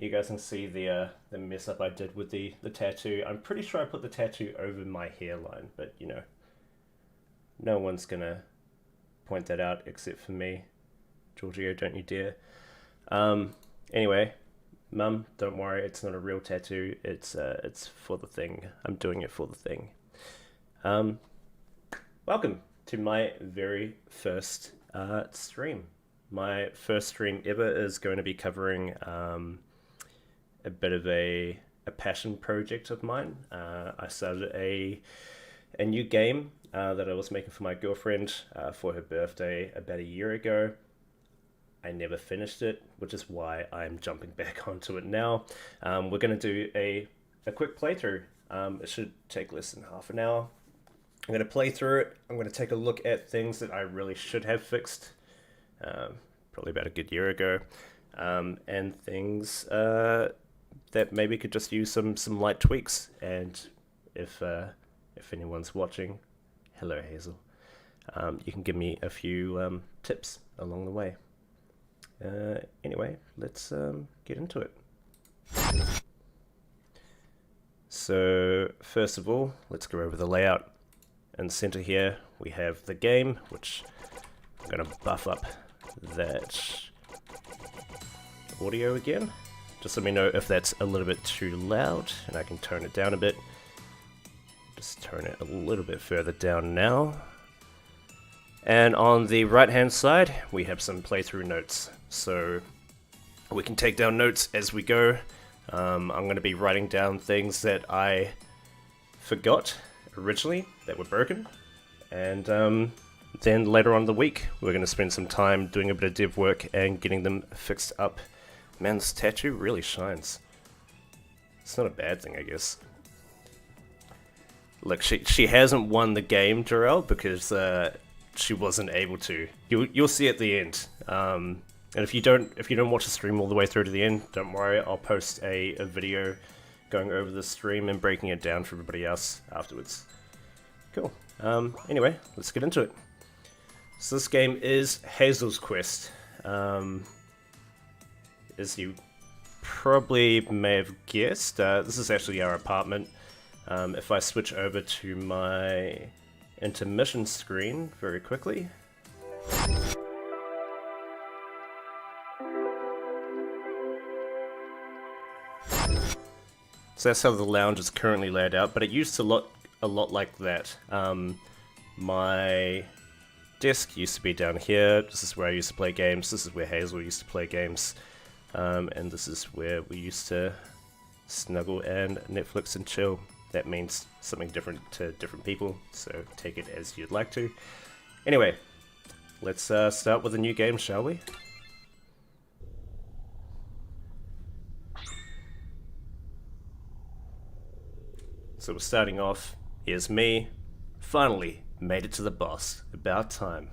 You guys can see the mess up I did with the tattoo. I'm pretty sure I put the tattoo over my hairline, but you know, no one's gonna point that out except for me. Giorgio, don't you dare. Anyway, Mum, don't worry, it's not a real tattoo. It's for the thing. I'm doing it for the thing. Welcome to my very first stream. My first stream ever is going to be covering a bit of a passion project of mine. I started a new game that I was making for my girlfriend for her birthday about a year ago. I never finished it, which is why I'm jumping back onto it now. We're going to do a quick playthrough. It should take less than half an hour. I'm going to play through it. I'm going to take a look at things that I really should have fixed, probably about a good year ago, and things that maybe could just use some light tweaks. And if anyone's watching, hello Hazel, you can give me a few tips along the way. Anyway, let's get into it. So first of all, let's go over the layout. In the center here, we have the game, which I'm going to buff up that audio again. Just let me know if that's a little bit too loud, and I can tone it down a bit. Just turn it a little bit further down now. And on the right hand side, we have some playthrough notes. So we can take down notes as we go. I'm going to be writing down things that I forgot originally that were broken. And then later on in the week, we're going to spend some time doing a bit of dev work and getting them fixed up. Man, this tattoo really shines. It's not a bad thing, I guess. Look, she hasn't won the game, Jarrell, because she wasn't able to. You'll see at the end. And if you don't watch the stream all the way through to the end, don't worry. I'll post a video going over the stream and breaking it down for everybody else afterwards. Cool. Anyway, let's get into it. So this game is Hazels Quest. As you probably may have guessed, this is actually our apartment. If I switch over to my intermission screen very quickly. So that's how the lounge is currently laid out, but it used to look a lot like that. My desk used to be down here. This is where I used to play games. This is where Hazel used to play games. And this is where we used to snuggle and Netflix and chill. That means something different to different people, so take it as you'd like to. Anyway, let's start with a new game, shall we? So we're starting off. Here's me. Finally made it to the boss. About time.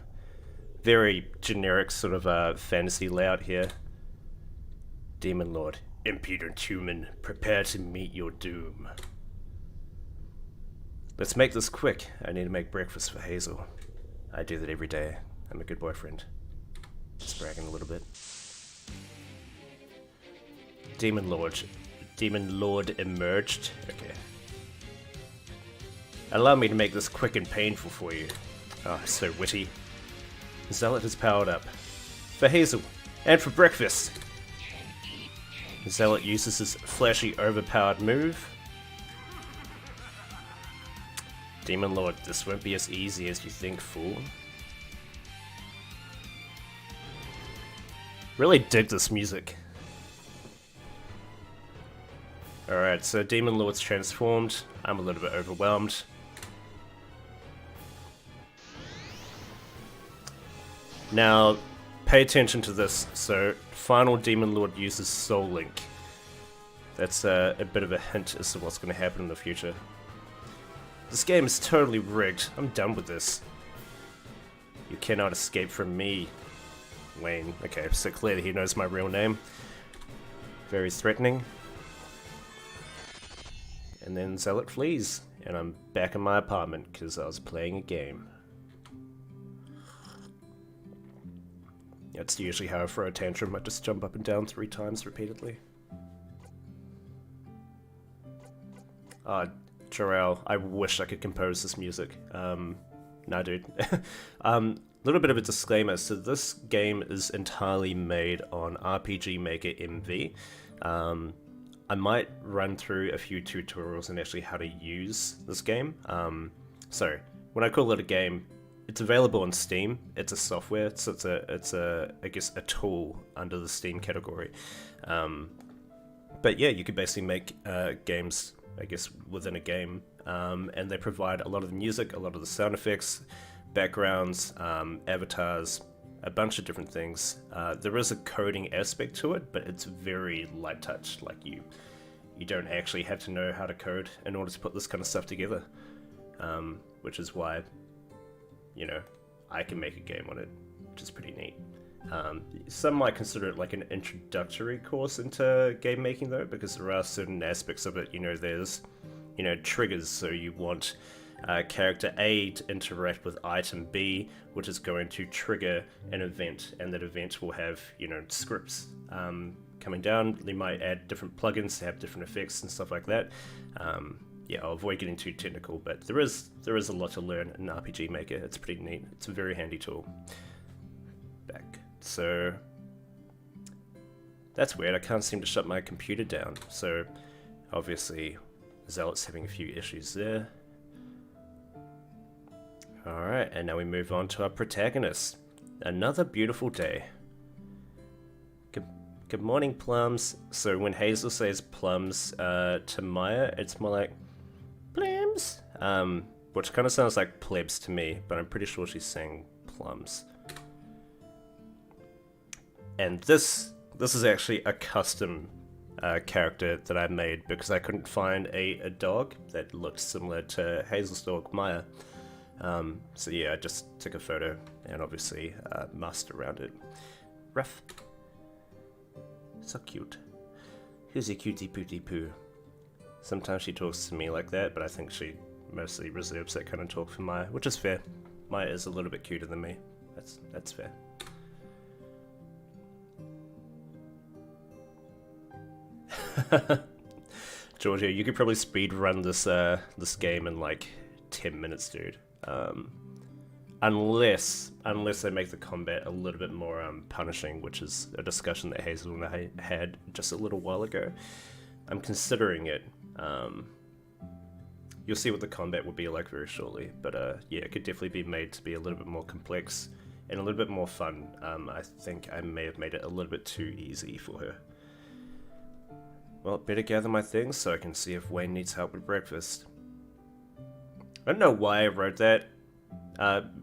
Very generic sort of fantasy layout here. Demon Lord, impudent human, prepare to meet your doom. Let's make this quick. I need to make breakfast for Hazel. I do that every day. I'm a good boyfriend. Just bragging a little bit. Demon Lord emerged. Okay. Allow me to make this quick and painful for you. Oh, so witty. Zealot has powered up. For Hazel, and for breakfast! Zealot uses his flashy, overpowered move. Demon Lord, this won't be as easy as you think, fool. Really dig this music. Alright, so Demon Lord's transformed. I'm a little bit overwhelmed. Now, pay attention to this. So, final Demon Lord uses Soul Link. That's a bit of a hint as to what's going to happen in the future. This game is totally rigged. I'm done with this. You cannot escape from me, Wayne. Okay, so clearly he knows my real name. Very threatening. And then Zealot flees, and I'm back in my apartment because I was playing a game. That's usually how I throw a tantrum. I just jump up and down 3 times repeatedly. Jarrell, I wish I could compose this music. Nah, dude. Little bit of a disclaimer. So this game is entirely made on RPG Maker MV. I might run through a few tutorials on actually how to use this game. So when I call it a game, it's available on Steam. It's a software, so it's a I guess a tool under the Steam category. But yeah, you could basically make games, I guess, within a game, and they provide a lot of the music, a lot of the sound effects, backgrounds, avatars, a bunch of different things. There is a coding aspect to it, but it's very light touch. Like you don't actually have to know how to code in order to put this kind of stuff together, which is why, you know, I can make a game on it, which is pretty neat. Some might consider it like an introductory course into game making though, because there are certain aspects of it, you know, there's, you know, triggers, so you want character A to interact with item B, which is going to trigger an event, and that event will have, you know, scripts coming down. They might add different plugins to have different effects and stuff like that. Yeah, I'll avoid getting too technical, but there is a lot to learn in RPG Maker. It's pretty neat. It's a very handy tool. Back. So that's weird. I can't seem to shut my computer down. So obviously Zealot's having a few issues there. Alright, and now we move on to our protagonist. Another beautiful day. Good morning, plums. So when Hazel says plums to Maya, it's more like plums, which kind of sounds like plebs to me, but I'm pretty sure she's saying plums. And this is actually a custom character that I made because I couldn't find a dog that looked similar to Hazel's dog, Maya. So yeah, I just took a photo and obviously masked around it. Ruff. So cute. Who's a cutie pootie poo? Sometimes she talks to me like that, but I think she mostly reserves that kind of talk for Maya, which is fair. Maya is a little bit cuter than me. That's fair. Georgia, you could probably speed run this this game in like 10 minutes, dude. Unless they make the combat a little bit more punishing, which is a discussion that Hazel and I had just a little while ago. I'm considering it. You'll see what the combat will be like very shortly, but yeah, it could definitely be made to be a little bit more complex and a little bit more fun. I think I may have made it a little bit too easy for her. Well, better gather my things so I can see if Wayne needs help with breakfast. I don't know why I wrote that.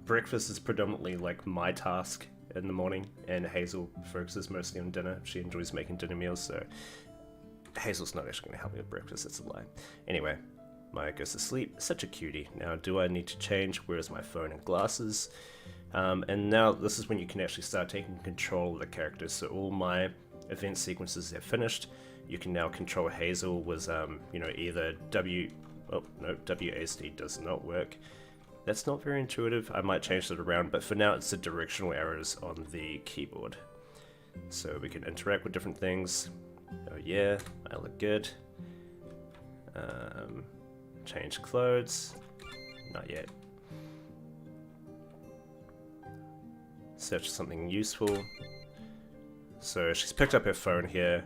Breakfast is predominantly like my task in the morning, and Hazel focuses mostly on dinner. She enjoys making dinner meals, so Hazel's not actually going to help me with breakfast, that's a lie. Anyway, Maya goes to sleep. Such a cutie. Now, do I need to change? Where's my phone and glasses? And now this is when you can actually start taking control of the character. So all my event sequences are finished. You can now control Hazel with, you know, either oh, no, WASD does not work. That's not very intuitive. I might change that around, but for now it's the directional arrows on the keyboard. So we can interact with different things. Oh yeah, I look good. Change clothes. Not yet. Search something useful. So she's picked up her phone here.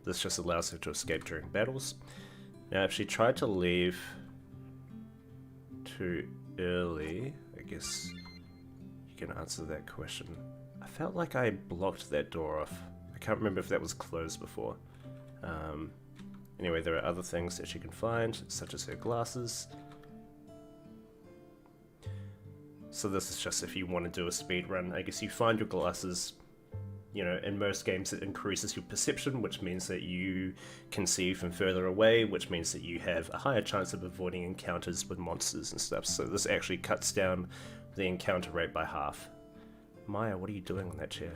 This just allows her to escape during battles. Now if she tried to leave too early, I guess you can answer that question. I felt like I blocked that door off. I can't remember if that was closed before. Anyway, there are other things that she can find, such as her glasses. So this is just if you want to do a speed run. I guess you find your glasses. You know, in most games it increases your perception, which means that you can see from further away, which means that you have a higher chance of avoiding encounters with monsters and stuff. So this actually cuts down the encounter rate by half. Maya, what are you doing on that chair?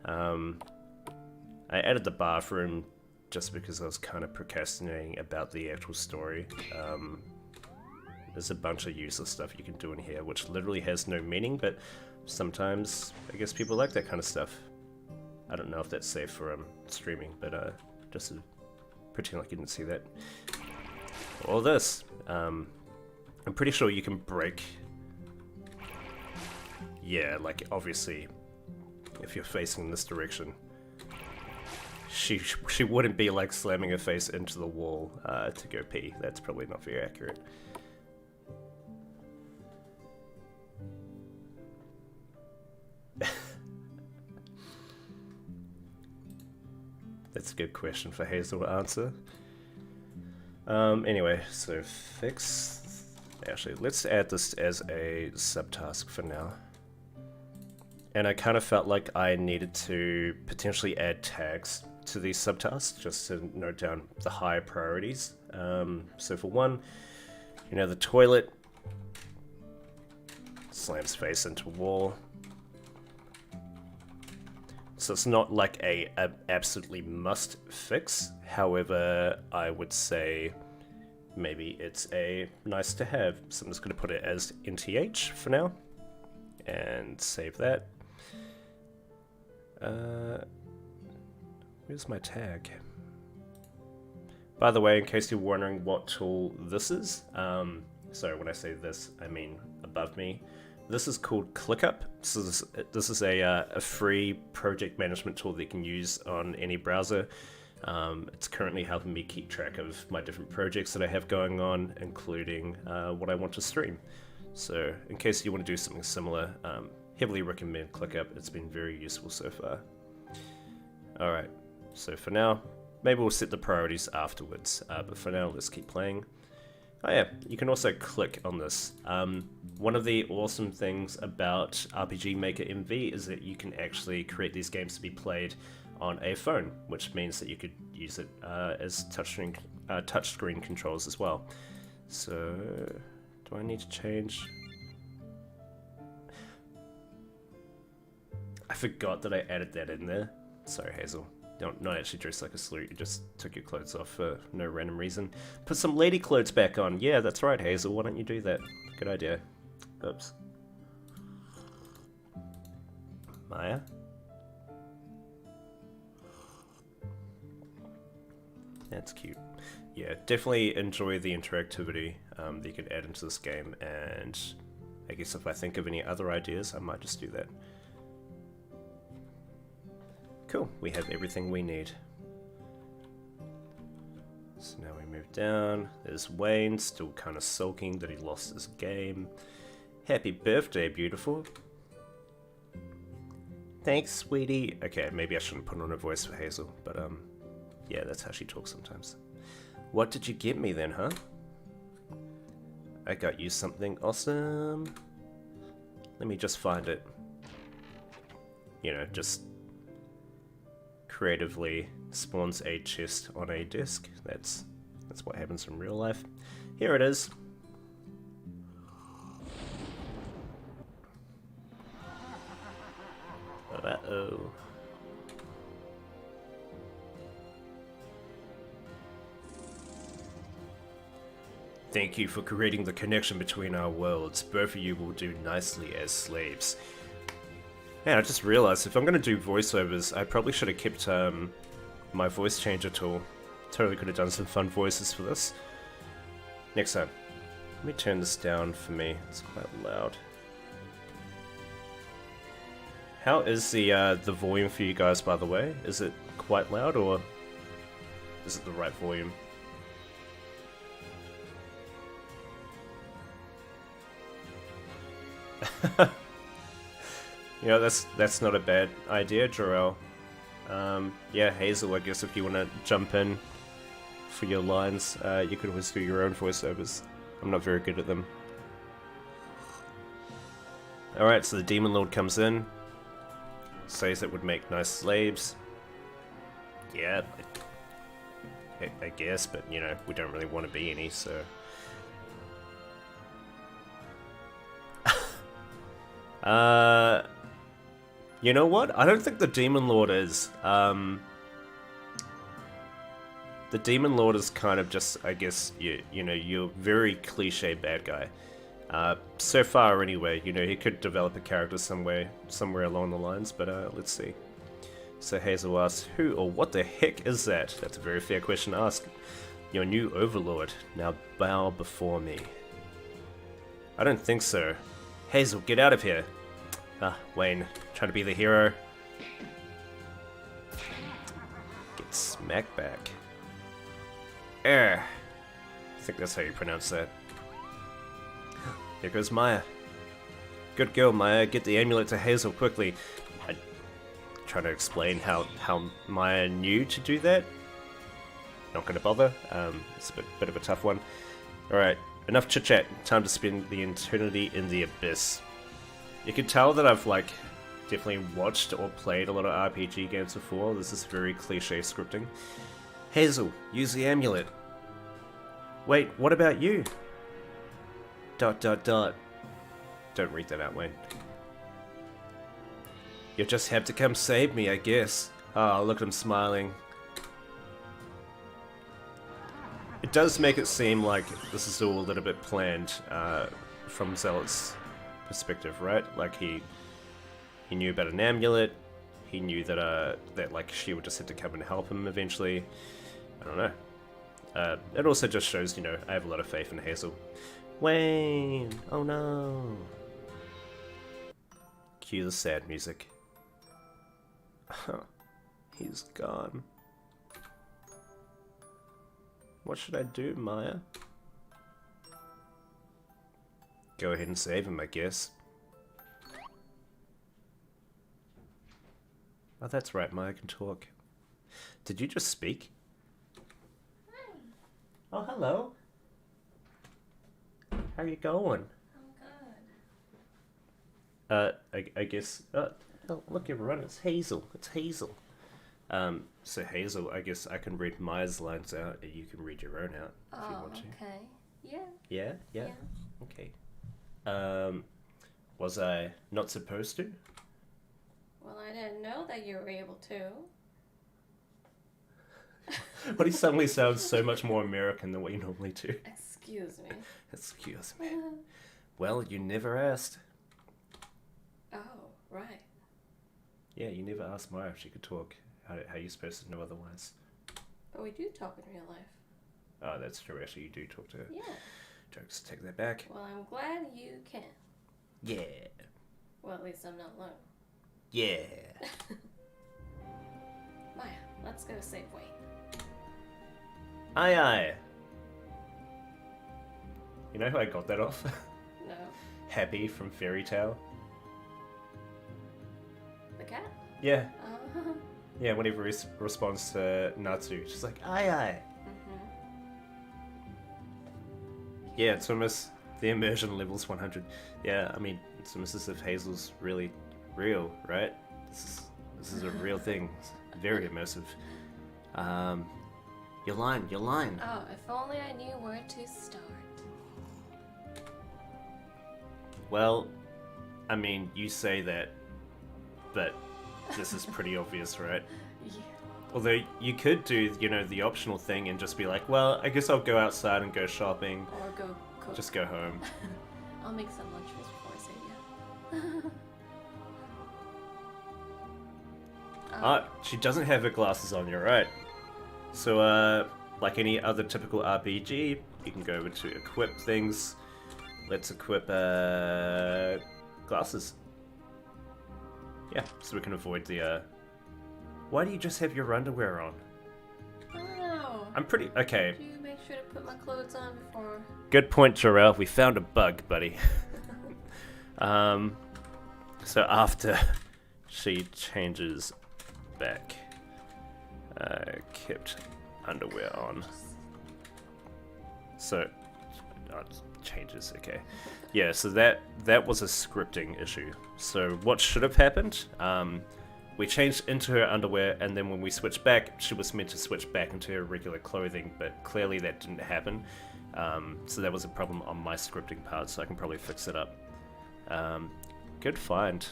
I added the bathroom just because I was kind of procrastinating about the actual story. There's a bunch of useless stuff you can do in here, which literally has no meaning, but sometimes I guess people like that kind of stuff. I don't know if that's safe for streaming, but just to pretend like you didn't see that. Or this. I'm pretty sure you can break... Yeah, like, obviously, if you're facing this direction, she wouldn't be, like, slamming her face into the wall to go pee. That's probably not very accurate. That's a good question for Hazel to answer. Anyway, so fix... Actually, let's add this as a subtask for now. And I kind of felt like I needed to potentially add tags to these subtasks just to note down the high priorities. So for one, you know, the toilet slams face into wall. So it's not like a absolutely must fix. However, I would say maybe it's a nice to have. So I'm just going to put it as NTH for now and save that. Where's my tag? By the way, in case you're wondering what tool this is, sorry, when I say this, I mean above me. This is called ClickUp. So this is a free project management tool that you can use on any browser. It's currently helping me keep track of my different projects that I have going on, including what I want to stream. So in case you want to do something similar, heavily recommend ClickUp. It's been very useful so far. Alright, so for now, maybe we'll set the priorities afterwards, but for now let's keep playing. Oh yeah, you can also click on this. One of the awesome things about RPG Maker MV is that you can actually create these games to be played on a phone, which means that you could use it as touchscreen controls as well. So, do I need to change? I forgot that I added that in there. Sorry, Hazel. Not actually dressed like a salute, you just took your clothes off for no random reason. Put some lady clothes back on. Yeah, that's right, Hazel. Why don't you do that? Good idea. Oops. Maya? That's cute. Yeah, definitely enjoy the interactivity that you can add into this game, and I guess if I think of any other ideas, I might just do that. Cool, we have everything we need. So now we move down. There's Wayne, still kind of sulking that he lost his game. Happy birthday, beautiful. Thanks, sweetie. Okay, maybe I shouldn't put on a voice for Hazel, but yeah, that's how she talks sometimes. What did you get me then, huh? I got you something awesome. Let me just find it. You know, just creatively spawns a chest on a disk. That's what happens in real life. Here it is. Uh-oh. Thank you for creating the connection between our worlds. Both of you will do nicely as slaves. Man, I just realized if I'm going to do voiceovers, I probably should have kept my voice changer tool. Totally could have done some fun voices for this. Next time. Let me turn this down for me. It's quite loud. How is the volume for you guys, by the way? Is it quite loud, or is it the right volume? You know, that's not a bad idea, Jarrell. Yeah, Hazel, I guess if you want to jump in for your lines, you could always do your own voiceovers. I'm not very good at them. Alright, so the Demon Lord comes in, says it would make nice slaves. Yeah, I guess, but you know, we don't really want to be any, so... You know what? I don't think the Demon Lord is. The Demon Lord is kind of just, I guess, you know, you're very cliche bad guy. So far, anyway. You know, he could develop a character somewhere along the lines, but let's see. So Hazel asks, who or what the heck is that? That's a very fair question to ask. Your new overlord. Now bow before me. I don't think so. Hazel, get out of here. Ah, Wayne, trying to be the hero. Get smacked back. I think that's how you pronounce that. Here goes Maya. Good girl, Maya. Get the amulet to Hazel quickly. I try to explain how Maya knew to do that. Not gonna bother. It's a bit of a tough one. Alright, enough chit-chat. Time to spend the eternity in the abyss. You can tell that I've, like, definitely watched or played a lot of RPG games before. This is very cliche scripting. Hazel, use the amulet. Wait, what about you? ... Don't read that out, Wayne. You'll just have to come save me, I guess. Ah, look at him smiling. It does make it seem like this is all a little bit planned from Zealot's perspective, right? Like he knew about an amulet. He knew that that like she would just have to come and help him eventually. I don't know. It also just shows, you know, I have a lot of faith in Hazel. Wayne! Oh no! Cue the sad music. He's gone. What should I do, Maya? Go ahead and save him, I guess. Oh, that's right, Maya can talk. Did you just speak? Hi. Oh, hello. How are you going? I'm good. I guess... oh, look everyone, it's Hazel. It's Hazel. So Hazel, I guess I can read Maya's lines out and you can read your own out if you want to. Okay. Yeah. Yeah? Yeah? Okay. Was I not supposed to? Well, I didn't know that you were able to. But he suddenly sounds so much more American than what you normally do. Excuse me. Excuse me. Well, you never asked. Oh, right. Yeah, you never asked Maya if she could talk. How are you supposed to know otherwise? But we do talk in real life. Oh, that's true. Actually, you do talk to her. Yeah. Jokes, take that back. Well, I'm glad you can. Yeah. Well, at least I'm not alone. Yeah. Maya, let's go save Wayne. Aye aye. You know who I got that off? No. Happy from Fairy Tale. The cat? Yeah. Uh-huh. Yeah, whenever he responds to Natsu, she's like, aye aye. Yeah, it's almost, the immersion level's 100. Yeah, I mean, it's almost as if Hazel's really real, right? This is a real thing. It's very immersive. Your line. Oh, if only I knew where to start. Well, I mean, you say that, but this is pretty obvious, right? Yeah. Although you could do, you know, the optional thing and just be like, well, I guess I'll go outside and go shopping. Or go cook. Just go home. I'll make some lunch first before I say yeah. She doesn't have her glasses on, you're right. So, like any other typical RPG, you can go over to equip things. Let's equip, glasses. Yeah, so we can avoid the, Why do you just have your underwear on? I don't know. I'm pretty... Okay. Do you make sure to put my clothes on before... Good point, Jarrell. We found a bug, buddy. So after she changes back, kept underwear on. So, changes, okay. Yeah, so that was a scripting issue. So what should have happened? We changed into her underwear, and then when we switched back, she was meant to switch back into her regular clothing, but clearly that didn't happen. So that was a problem on my scripting part, so I can probably fix it up. Good find.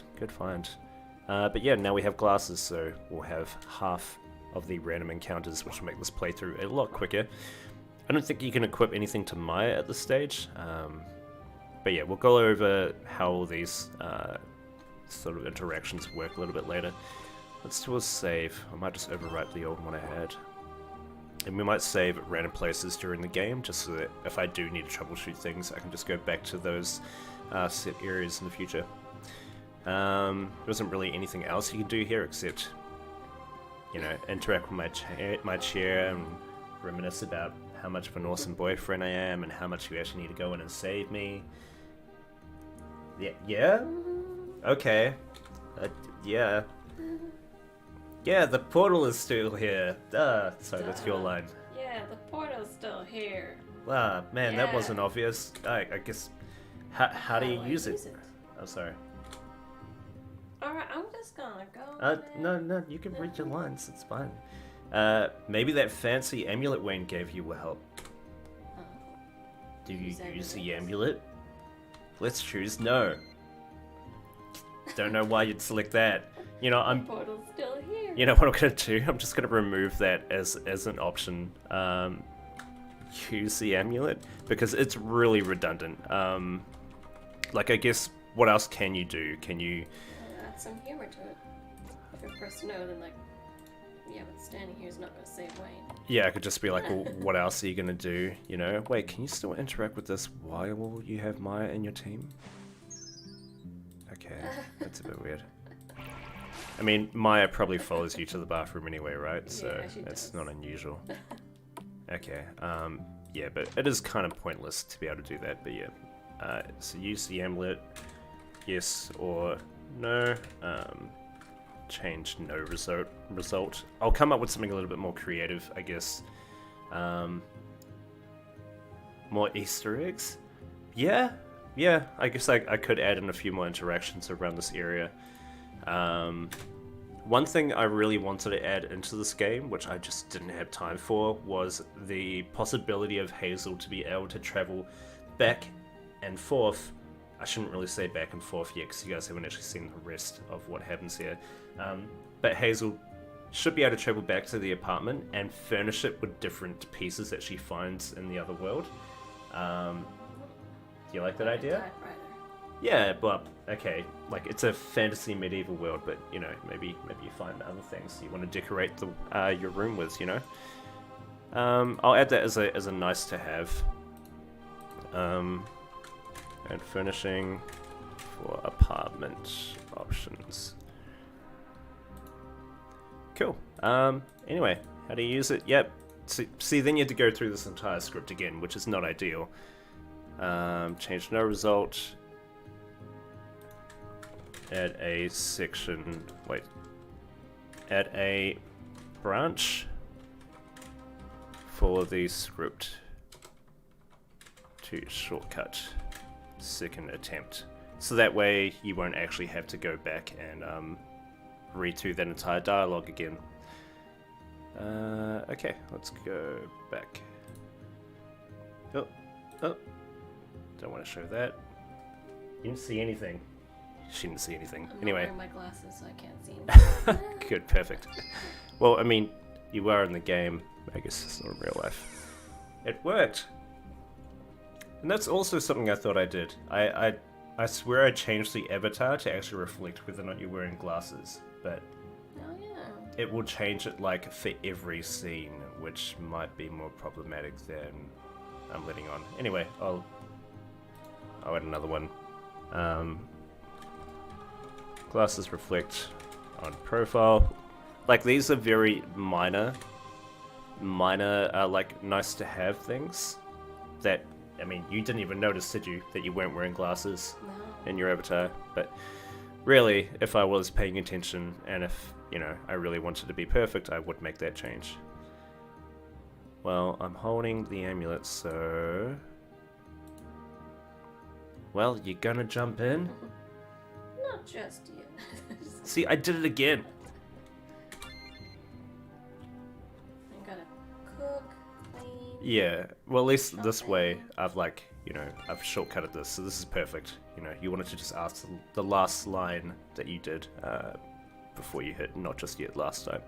But yeah, now we have glasses, so we'll have half of the random encounters, which will make this playthrough a lot quicker. I don't think you can equip anything to Maya at this stage. But yeah, we'll go over how all these sort of interactions work a little bit later. Let's do a save. I might just overwrite the old one I had. And we might save at random places during the game, just so that if I do need to troubleshoot things, I can just go back to those set areas in the future. There isn't really anything else you can do here except, you know, interact with my chair and reminisce about how much of an awesome boyfriend I am and how much you actually need to go in and save me. Yeah? Okay. Yeah. Yeah, the portal is still here. Sorry, that's your line. Yeah, the portal's still here. Ah, man, that Yeah. wasn't obvious. I guess... How do you I use it? Oh, sorry. Alright, I'm just gonna go. No, you can read your lines, it's fine. Maybe that fancy amulet Wayne gave you will help. Do you use the amulet? Let's choose no. Don't know why you'd select that. You know, The portal's still here. You know what I'm gonna do? I'm just gonna remove that as an option. Use the amulet because it's really redundant. Like, I guess, what else can you do? Can you Add some humor to it. If you press no, then like, yeah, but standing here is not gonna save Wayne. Yeah, I could just be like, well, what else are you gonna do? You know, wait, can you still interact with this while you have Maya in your team? Okay, that's a bit weird. I mean, Maya probably follows you to the bathroom anyway, right? So Yeah, that's does. not unusual. Okay, yeah, but it is kind of pointless to be able to do that, but yeah. So use the amulet, yes or no. Change no result. I'll come up with something a little bit more creative, I guess. More Easter eggs? Yeah, I guess I could add in a few more interactions around this area. One thing I really wanted to add into this game, which I just didn't have time for, was the possibility of Hazel to be able to travel back and forth. I shouldn't really say back and forth yet, because you guys haven't actually seen the rest of what happens here. But Hazel should be able to travel back to the apartment and furnish it with different pieces that she finds in the other world. Do you like that idea? Typewriter. Yeah, but okay, like it's a fantasy medieval world, but you know, maybe you find other things you want to decorate your room with, you know. I'll add that as a nice to have. And furnishing for apartment options. Cool. Anyway, how do you use it? Yep. See, then you have to go through this entire script again, which is not ideal. Change no result. Add a section. Wait. Add a branch for the script to shortcut second attempt. So that way you won't actually have to go back and read through that entire dialogue again. Okay, let's go back. Oh, don't want to show that. You didn't see anything. She didn't see anything. I'm Anyway. not wearing my glasses, so I can't see anything. Good, perfect. Well, I mean, you were in the game. I guess it's not in real life. It worked! And that's also something I thought I did. I swear I changed the avatar to actually reflect whether or not you're wearing glasses, but Oh yeah. it will change it like for every scene, which might be more problematic than I'm letting on. Anyway, I'll add another one. Glasses reflect on profile. Like, these are very minor, like, nice to have things that, I mean, you didn't even notice, did you, that you weren't wearing glasses No. in your avatar? But really, if I was paying attention and if, you know, I really wanted to be perfect, I would make that change. Well, I'm holding the amulet, so... Well, you gonna jump in? Not just you. See, I did it again. I gotta cook, clean. Yeah, well, at least this way, I've like, you know, I've shortcutted this, so this is perfect. You know, you wanted to just ask the last line that you did before you hit, not just yet last time.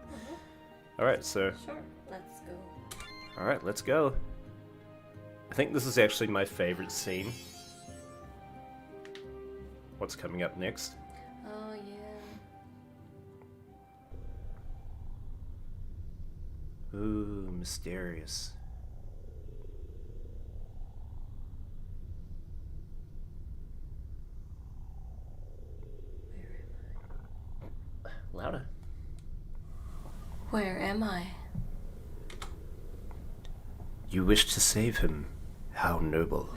Alright, so... Sure, let's go. Alright, let's go. I think this is actually my favorite scene. What's coming up next? Oh yeah. Ooh, mysterious. Louder. Where am I? You wish to save him. How noble.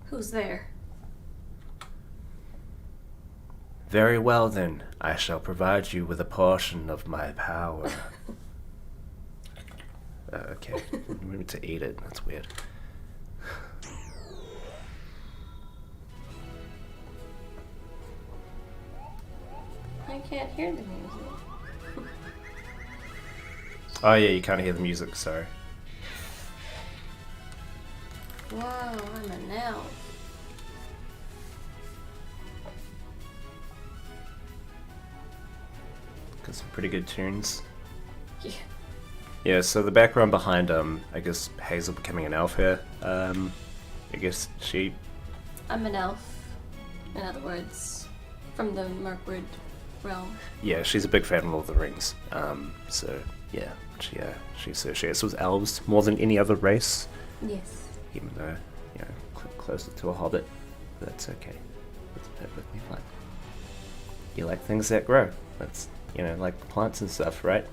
Who's there? Very well then, I shall provide you with a portion of my power. Okay, we need to eat it, that's weird. I can't hear the music. Oh yeah, you can't hear the music, sorry. Whoa, I'm an elf. Got some pretty good tunes. Yeah. Yeah, so the background behind I guess Hazel becoming an elf here. I guess she I'm an elf. In other words, from the Mirkwood realm. yeah, she's a big fan of Lord of the Rings. So yeah, she associates with elves more than any other race. Yes. Even though, you know, closer to a hobbit. But that's okay. That's perfectly fine. You like things that grow. That's, you know, like plants and stuff, right?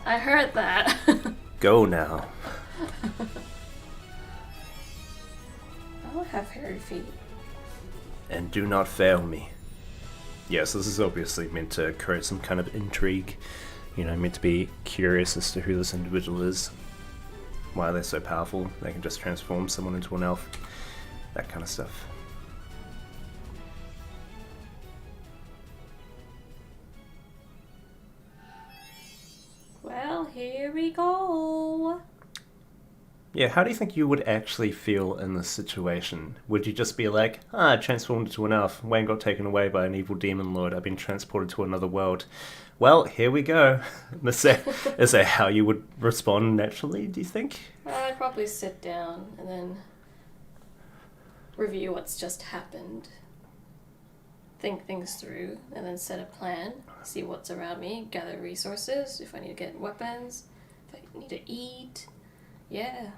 I heard that. Go now. I don't have hairy feet. And do not fail me. Yes, this is obviously meant to create some kind of intrigue. You know, meant to be curious as to who this individual is. Why they're so powerful. They can just transform someone into an elf. That kind of stuff. Well, here we go. Yeah, how do you think you would actually feel in this situation? Would you just be like, I transformed into an elf. Wayne got taken away by an evil demon lord. I've been transported to another world. Well, here we go. Is that how you would respond naturally, do you think? I'd probably sit down and then review what's just happened. Think things through and then set a plan. See what's around me. Gather resources. If I need to get weapons. If I need to eat. Yeah.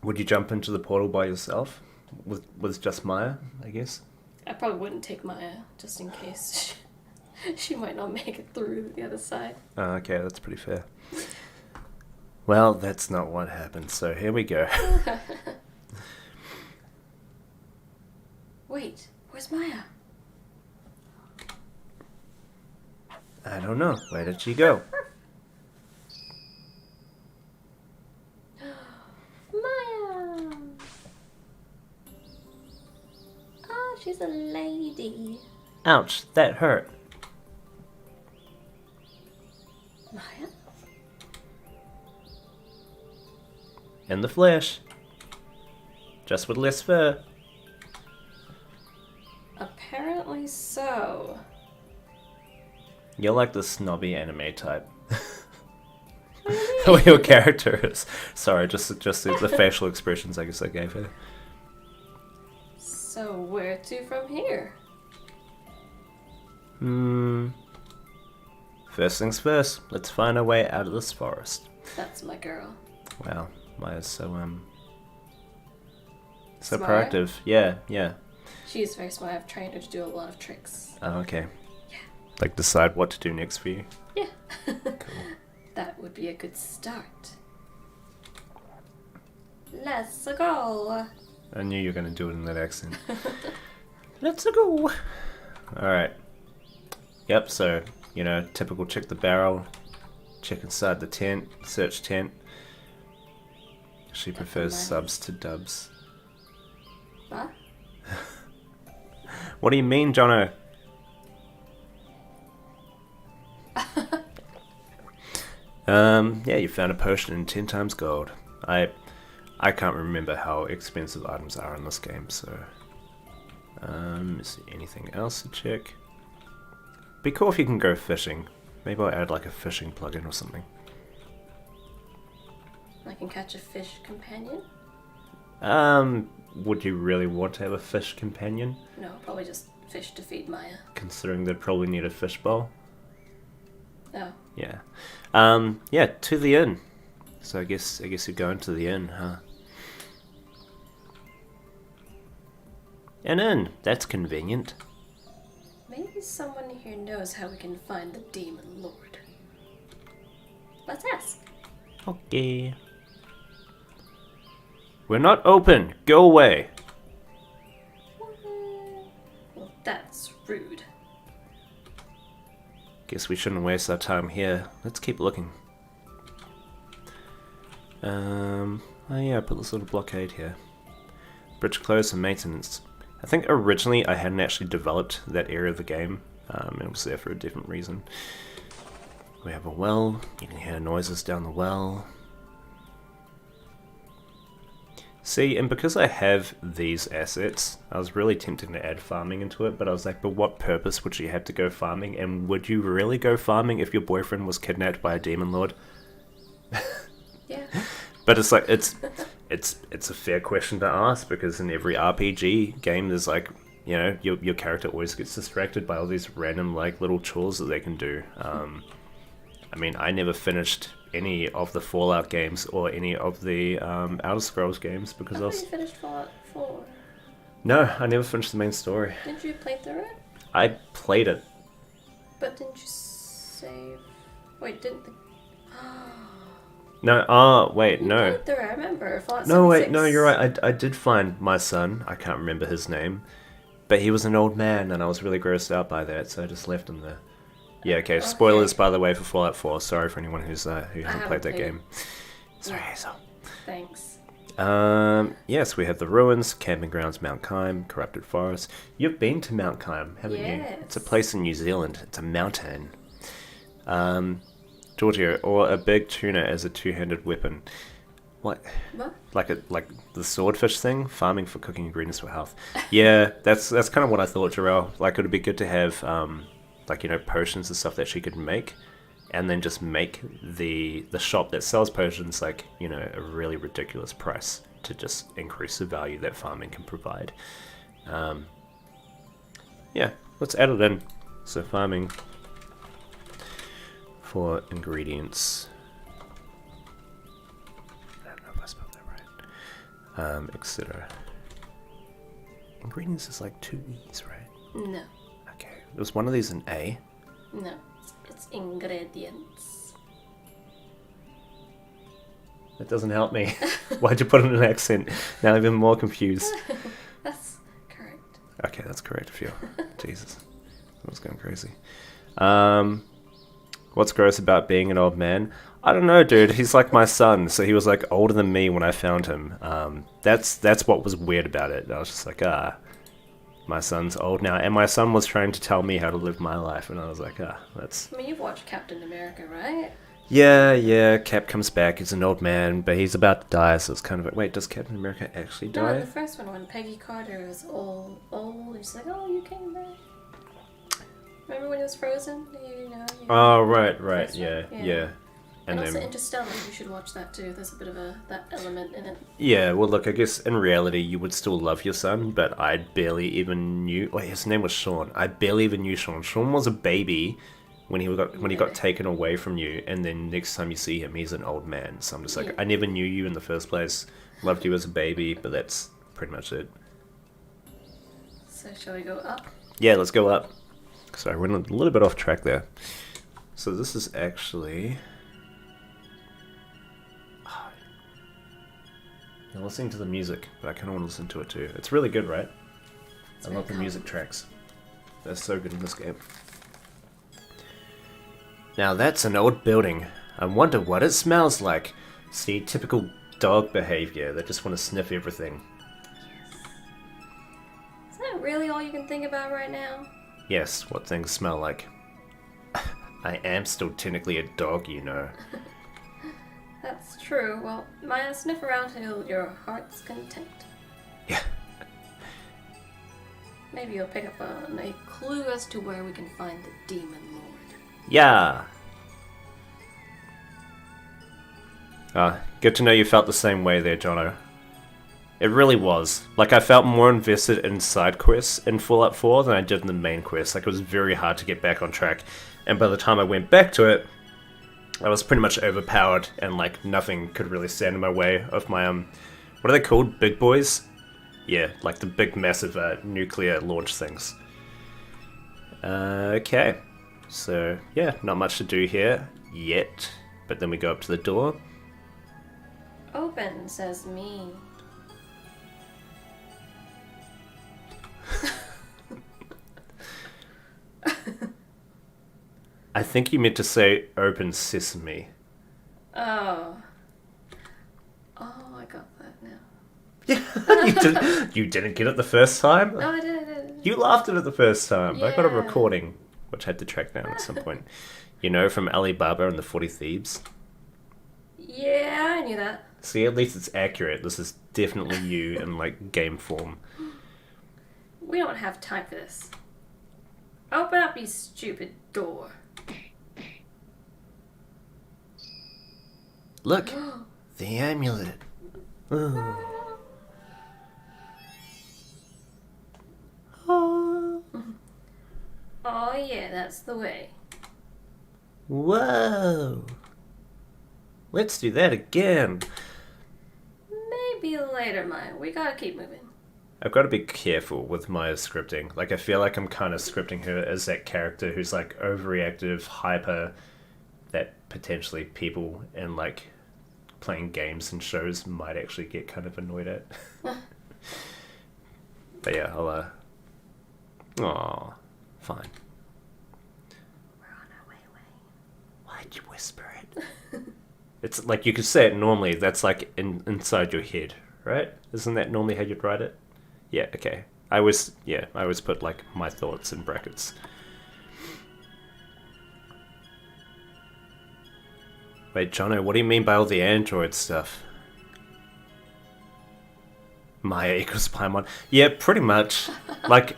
Would you jump into the portal by yourself? With just Maya, I guess? I probably wouldn't take Maya just in case. She might not make it through the other side. Oh, okay, that's pretty fair. Well, that's not what happened, so here we go. Wait, where's Maya? I don't know. Where did she go? Maya! Oh, she's a lady. Ouch, that hurt. Maya? In the flesh. Just with less fur. Apparently so. You're like the snobby anime type. What do you The way mean? your character is. Sorry, just the facial expressions I guess I gave her. So where to from here? First things first, let's find our way out of this forest. That's my girl. Wow, Maya's so Smart? proactive. Yeah. She's very smart. I've trained her to do a lot of tricks. Oh, okay. Yeah. Like decide what to do next for you. Yeah. Cool. That would be a good start. Let's go. I knew you were gonna do it in that accent. Let's go. Alright. Yep, so, you know, typical check the barrel, check inside the tent, search tent. She prefers nice. subs to dubs. What? What do you mean, Jono? Yeah, you found a potion in 10 times gold. I can't remember how expensive items are in this game, so... is there anything else to check? Be cool if you can go fishing. Maybe I'll add like a fishing plugin or something. I can catch a fish companion? Would you really want to have a fish companion? No, probably just fish to feed Maya. Considering they'd probably need a fish bowl. Oh. Yeah. Yeah, to the inn. So I guess you're going to the inn, huh? An inn. That's convenient. Maybe someone here knows how we can find the Demon Lord. Let's ask. Okay. We're not open. Go away. Well, that's rude. Guess we shouldn't waste our time here. Let's keep looking. Oh yeah, I put this little blockade here. Bridge closed for maintenance. I think originally I hadn't actually developed that area of the game. It was there for a different reason. We have a well. You can hear noises down the well. See, and because I have these assets, I was really tempted to add farming into it, but I was like, but what purpose would you have to go farming? And would you really go farming if your boyfriend was kidnapped by a demon lord? Yeah. But it's like, it's a fair question to ask, because in every RPG game, there's like, you know, your character always gets distracted by all these random like little chores that they can do. I mean, I never finished any of the Fallout games or any of the Outer Scrolls games because I was... You finished Fallout 4. No, I never finished the main story. Didn't you play through it? I played it. But didn't you save... Wait, didn't the... No, wait, You no. played through it, I remember. Fallout No, wait, 76. no, you're right. I did find my son. I can't remember his name. But he was an old man, and I was really grossed out by that, so I just left him there. Yeah, okay. Spoilers, by the way, for Fallout 4. Sorry for anyone who hasn't played that game. Sorry, Hazel. Thanks. Yes, we have the ruins, camping grounds, Mount Kyme, corrupted forest. You've been to Mount Kyme, haven't you? It's a place in New Zealand. It's a mountain. Georgia, or a big tuna as a two-handed weapon. What? Like the swordfish thing? Farming for cooking, ingredients for health. Yeah, that's kind of what I thought, Jarrell. Like, it would be good to have like, you know, potions and stuff that she could make, and then just make the shop that sells potions, like, you know, a really ridiculous price to just increase the value that farming can provide. Yeah, let's add it in. So farming for ingredients. I don't know if I spelled that right. Etc. Ingredients is like 2 E's, right? No. Okay. Was one of these an A? No. It's ingredients. That doesn't help me. Why'd you put in an accent? Now I'm even more confused. That's correct. Okay, that's correct for you. Jesus. I was going crazy. What's gross about being an old man? I don't know, dude. He's like my son, so he was like older than me when I found him. That's what was weird about it. I was just like, my son's old now, and my son was trying to tell me how to live my life, and I was like, that's... I mean, you've watched Captain America, right? Yeah, Cap comes back, he's an old man, but he's about to die, so it's kind of like, wait, does Captain America actually die? No, the first one, when Peggy Carter was old, she's like, oh, you came back. Remember when he was frozen? Oh, right, yeah. And also Interstellar, you should watch that too. There's a bit of that element in it. Yeah, well, look, I guess in reality you would still love your son, but I barely even knew... Wait, his name was Sean. I barely even knew Sean. Sean was a baby when he got taken away from you, and then next time you see him, he's an old man. So I'm just like, I never knew you in the first place. Loved you as a baby, but that's pretty much it. So shall we go up? Yeah, let's go up. Sorry, we're a little bit off track there. So this is actually... I'm listening to the music, but I kind of want to listen to it too. It's really good, right? I love the music tracks. They're so good in this game. Now that's an old building. I wonder what it smells like. See, typical dog behavior. They just want to sniff everything. Is that really all you can think about right now? Yes, what things smell like. I am still technically a dog, you know. That's true. Well, Maya, sniff around till your heart's content. Yeah. Maybe you'll pick up on a clue as to where we can find the Demon Lord. Yeah. Good to know you felt the same way there, Jono. It really was. Like, I felt more invested in side quests in Fallout 4 than I did in the main quest. Like, it was very hard to get back on track. And by the time I went back to it, I was pretty much overpowered, and, like, nothing could really stand in my way of my, what are they called? Big boys? Yeah, like the big, massive, nuclear launch things. Okay. So, yeah, not much to do here yet. But then we go up to the door. Open, says me. I think you meant to say open sesame. Oh. Oh, I got that now. Yeah, you didn't get it the first time? No, I did. You laughed at it the first time. I got a Yeah. recording, which I had to track down at some point. You know, from Alibaba and the 40 Thieves. Yeah, I knew that. See, at least it's accurate. This is definitely you in, like, game form. We don't have time for this. Open up, you stupid door. Look, the amulet. Oh. Oh. Oh yeah, that's the way. Whoa. Let's do that again. Maybe later, Maya. We gotta keep moving. I've got to be careful with my scripting. Like, I feel like I'm kind of scripting her as that character who's, like, overreactive, hyper, that potentially people in, like, playing games and shows might actually get kind of annoyed at. But yeah, I'll, Aw, fine. We're on our way. Why'd you whisper it? It's like, you could say it normally, that's like inside your head, right? Isn't that normally how you'd write it? Yeah, okay. I always put, like, my thoughts in brackets. Wait, Jono, what do you mean by all the Android stuff? Maya equals Paimon. Yeah, pretty much. Like,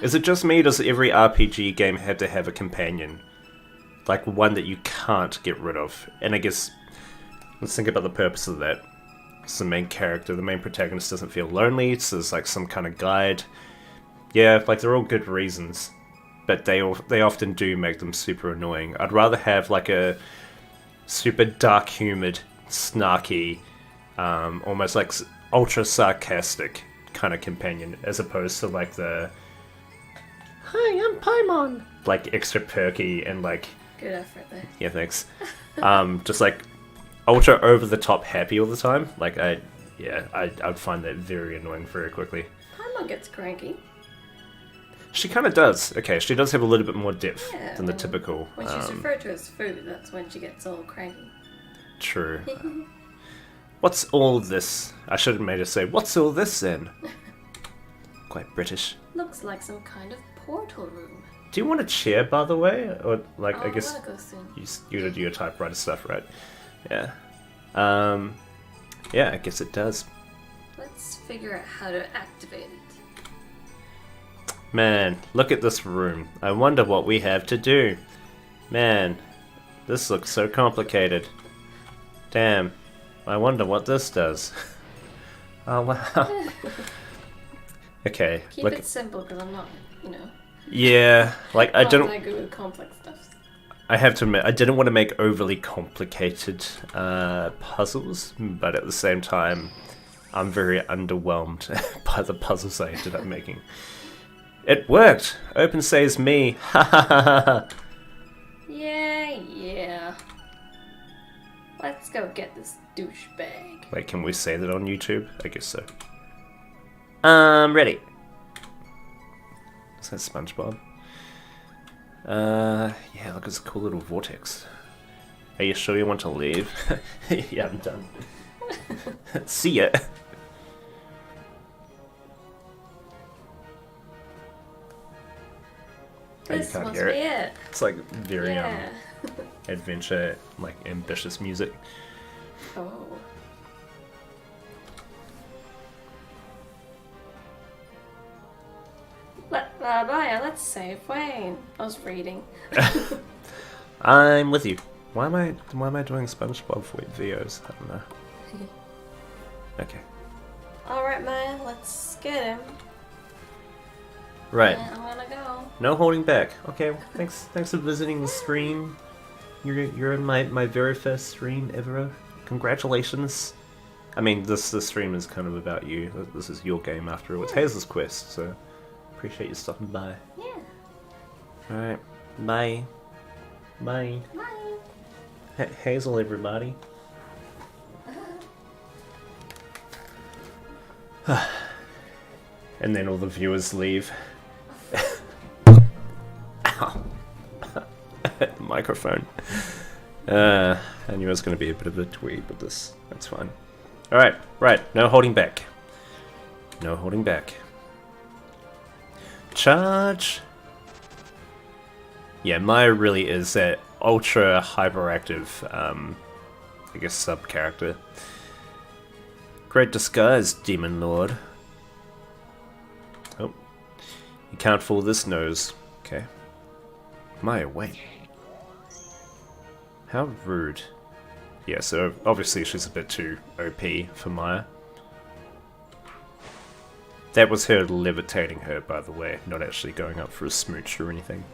is it just me, or does every RPG game have to have a companion? Like, one that you can't get rid of? And I guess, let's think about the purpose of that. It's the main character, the main protagonist doesn't feel lonely, so there's, like, some kind of guide. Yeah, like, they're all good reasons. But they often do make them super annoying. I'd rather have, like, a super dark-humoured, snarky, almost, like, ultra-sarcastic kind of companion, as opposed to, like, the "Hi, I'm Paimon!" like, extra perky and, like... Good effort there. Yeah, thanks. Just, like, ultra over-the-top happy all the time. Like, I'd find that very annoying very quickly. Paimon gets cranky. She kind of does. Okay, she does have a little bit more depth Yeah, than the typical... When she's referred to as food, that's when she gets all cranky. True. What's all this? I should have made her say, what's all this then? Quite British. Looks like some kind of portal room. Do you want a chair, by the way? Or, like, I guess... I wanna go soon. You gotta do your typewriter stuff, right? Yeah. Yeah, I guess it does. Let's figure out how to activate it. Man, look at this room. I wonder what we have to do. Man, this looks so complicated. Damn, I wonder what this does. Oh, wow. Okay, Keep look. it simple, because I'm not, Yeah, like, I not didn't... that good with complex stuff. I have to admit, I didn't want to make overly complicated puzzles, but at the same time, I'm very underwhelmed by the puzzles I ended up making. It worked! Open saves me! Ha ha ha ha! Yeah. Let's go get this douchebag. Wait, can we say that on YouTube? I guess so. Ready. Is that SpongeBob? Yeah, look at this cool little vortex. Are you sure you want to leave? Yeah, I'm done. See ya! Oh, you This can't must hear be it. it. It's like very Yeah. adventure, like ambitious music. Oh. Maya, let's save Wayne. I was reading. I'm with you. Why am I doing SpongeBob videos? I don't know. Okay. Alright, Maya, let's get him. Right. And I'm gonna go. No holding back. Okay, thanks for visiting the stream. You're in my very first stream ever. Congratulations. I mean, this stream is kind of about you. This is your game after all. It's Hazels Quest, so appreciate you stopping by. Yeah. Alright. Bye. Bye. Bye. Hazel, everybody. And then all the viewers leave. Ow. Microphone. I knew it was going to be a bit of a tweet, but that's fine. Alright, right. No holding back. No holding back. Charge. Yeah, Maya really is that ultra hyperactive, I guess, sub-character. Great disguise, Demon Lord. Oh. You can't fool this nose. Okay. Maya, wait. How rude. Yeah, so obviously she's a bit too OP for Maya. That was her levitating her, by the way, not actually going up for a smooch or anything.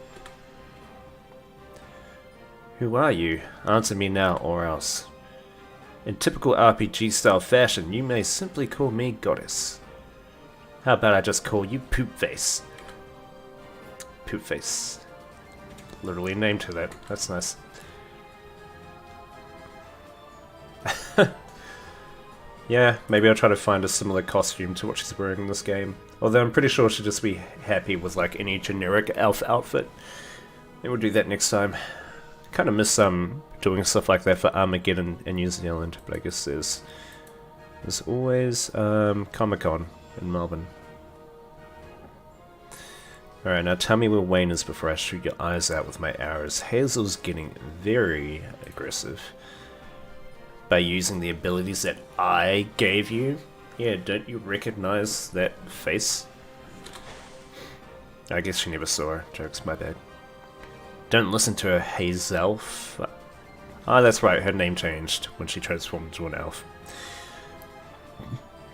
Who are you? Answer me now or else. In typical RPG style fashion, you may simply call me Goddess. How about I just call you Poop Face? Poop Face. Literally named her that. That's nice. Yeah, maybe I'll try to find a similar costume to what she's wearing in this game. Although I'm pretty sure she'll just be happy with like any generic elf outfit. Maybe we'll do that next time. Kind of miss doing stuff like that for Armageddon in New Zealand, but I guess there's always Comic-Con in Melbourne. Alright, now tell me where Wayne is before I shoot your eyes out with my arrows. Hazel's getting very aggressive. By using the abilities that I gave you? Yeah, don't you recognize that face? I guess she never saw her. Jokes, my bad. Don't listen to her, Hazel. Ah, that's right, her name changed when she transformed into an elf.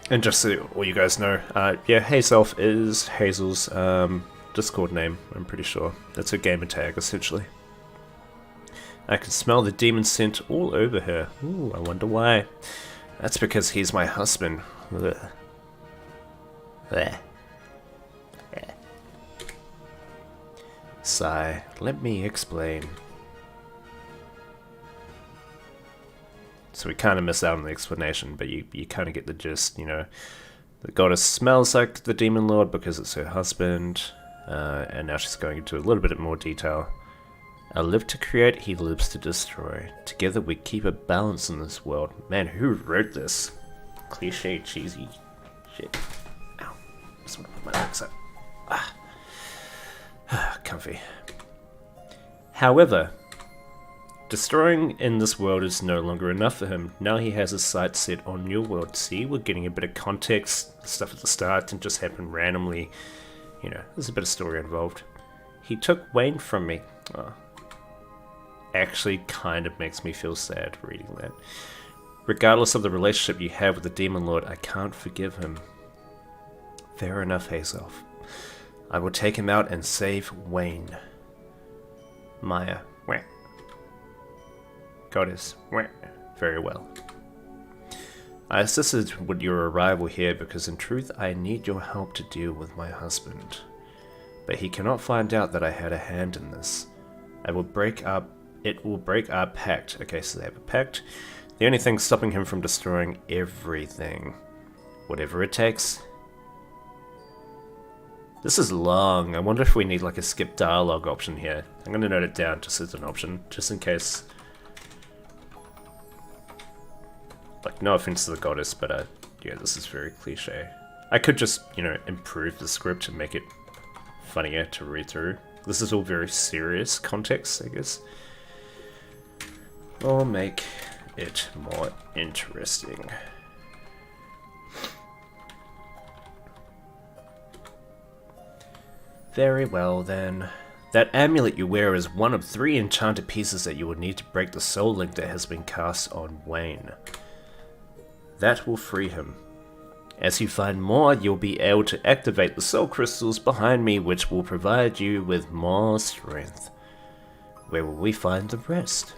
And just so all you guys know, yeah, Hazel is Hazel's Discord name, I'm pretty sure. That's her gamer tag, essentially. I can smell the demon scent all over her. Ooh, I wonder why. That's because he's my husband. Ugh. Ugh. Ugh. Sigh. Let me explain. So we kind of miss out on the explanation, but you kind of get the gist, you know. The goddess smells like the demon lord because it's her husband. And now she's going into a little bit more detail. I live to create, he lives to destroy. Together we keep a balance in this world. Man, who wrote this? Cliche, cheesy shit. Ow. Just want to put my legs up. Comfy. However, destroying in this world is no longer enough for him. Now he has his sights set on your world. See, we're getting a bit of context. Stuff at the start didn't just happen randomly. You know, there's a bit of story involved. He took Wayne from me. Oh. Actually kind of makes me feel sad reading that. Regardless of the relationship you have with the Demon Lord, I can't forgive him. Fair enough, Hazel. I will take him out and save Wayne. Maya. Wah. Goddess. Wah. Very well. I assisted with your arrival here because in truth I need your help to deal with my husband. But he cannot find out that I had a hand in this. It will break our pact. Okay, so they have a pact. The only thing stopping him from destroying everything. Whatever it takes. This is long. I wonder if we need like a skip dialogue option here. I'm going to note it down just as an option, just in case. Like, no offense to the goddess, but yeah, this is very cliche. I could just, you know, improve the script and make it funnier to read through. This is all very serious context, I guess. Or make it more interesting. Very well then. That amulet you wear is one of 3 enchanted pieces that you will need to break the soul link that has been cast on Wayne. That will free him. As you find more, you'll be able to activate the soul crystals behind me, which will provide you with more strength. Where will we find the rest?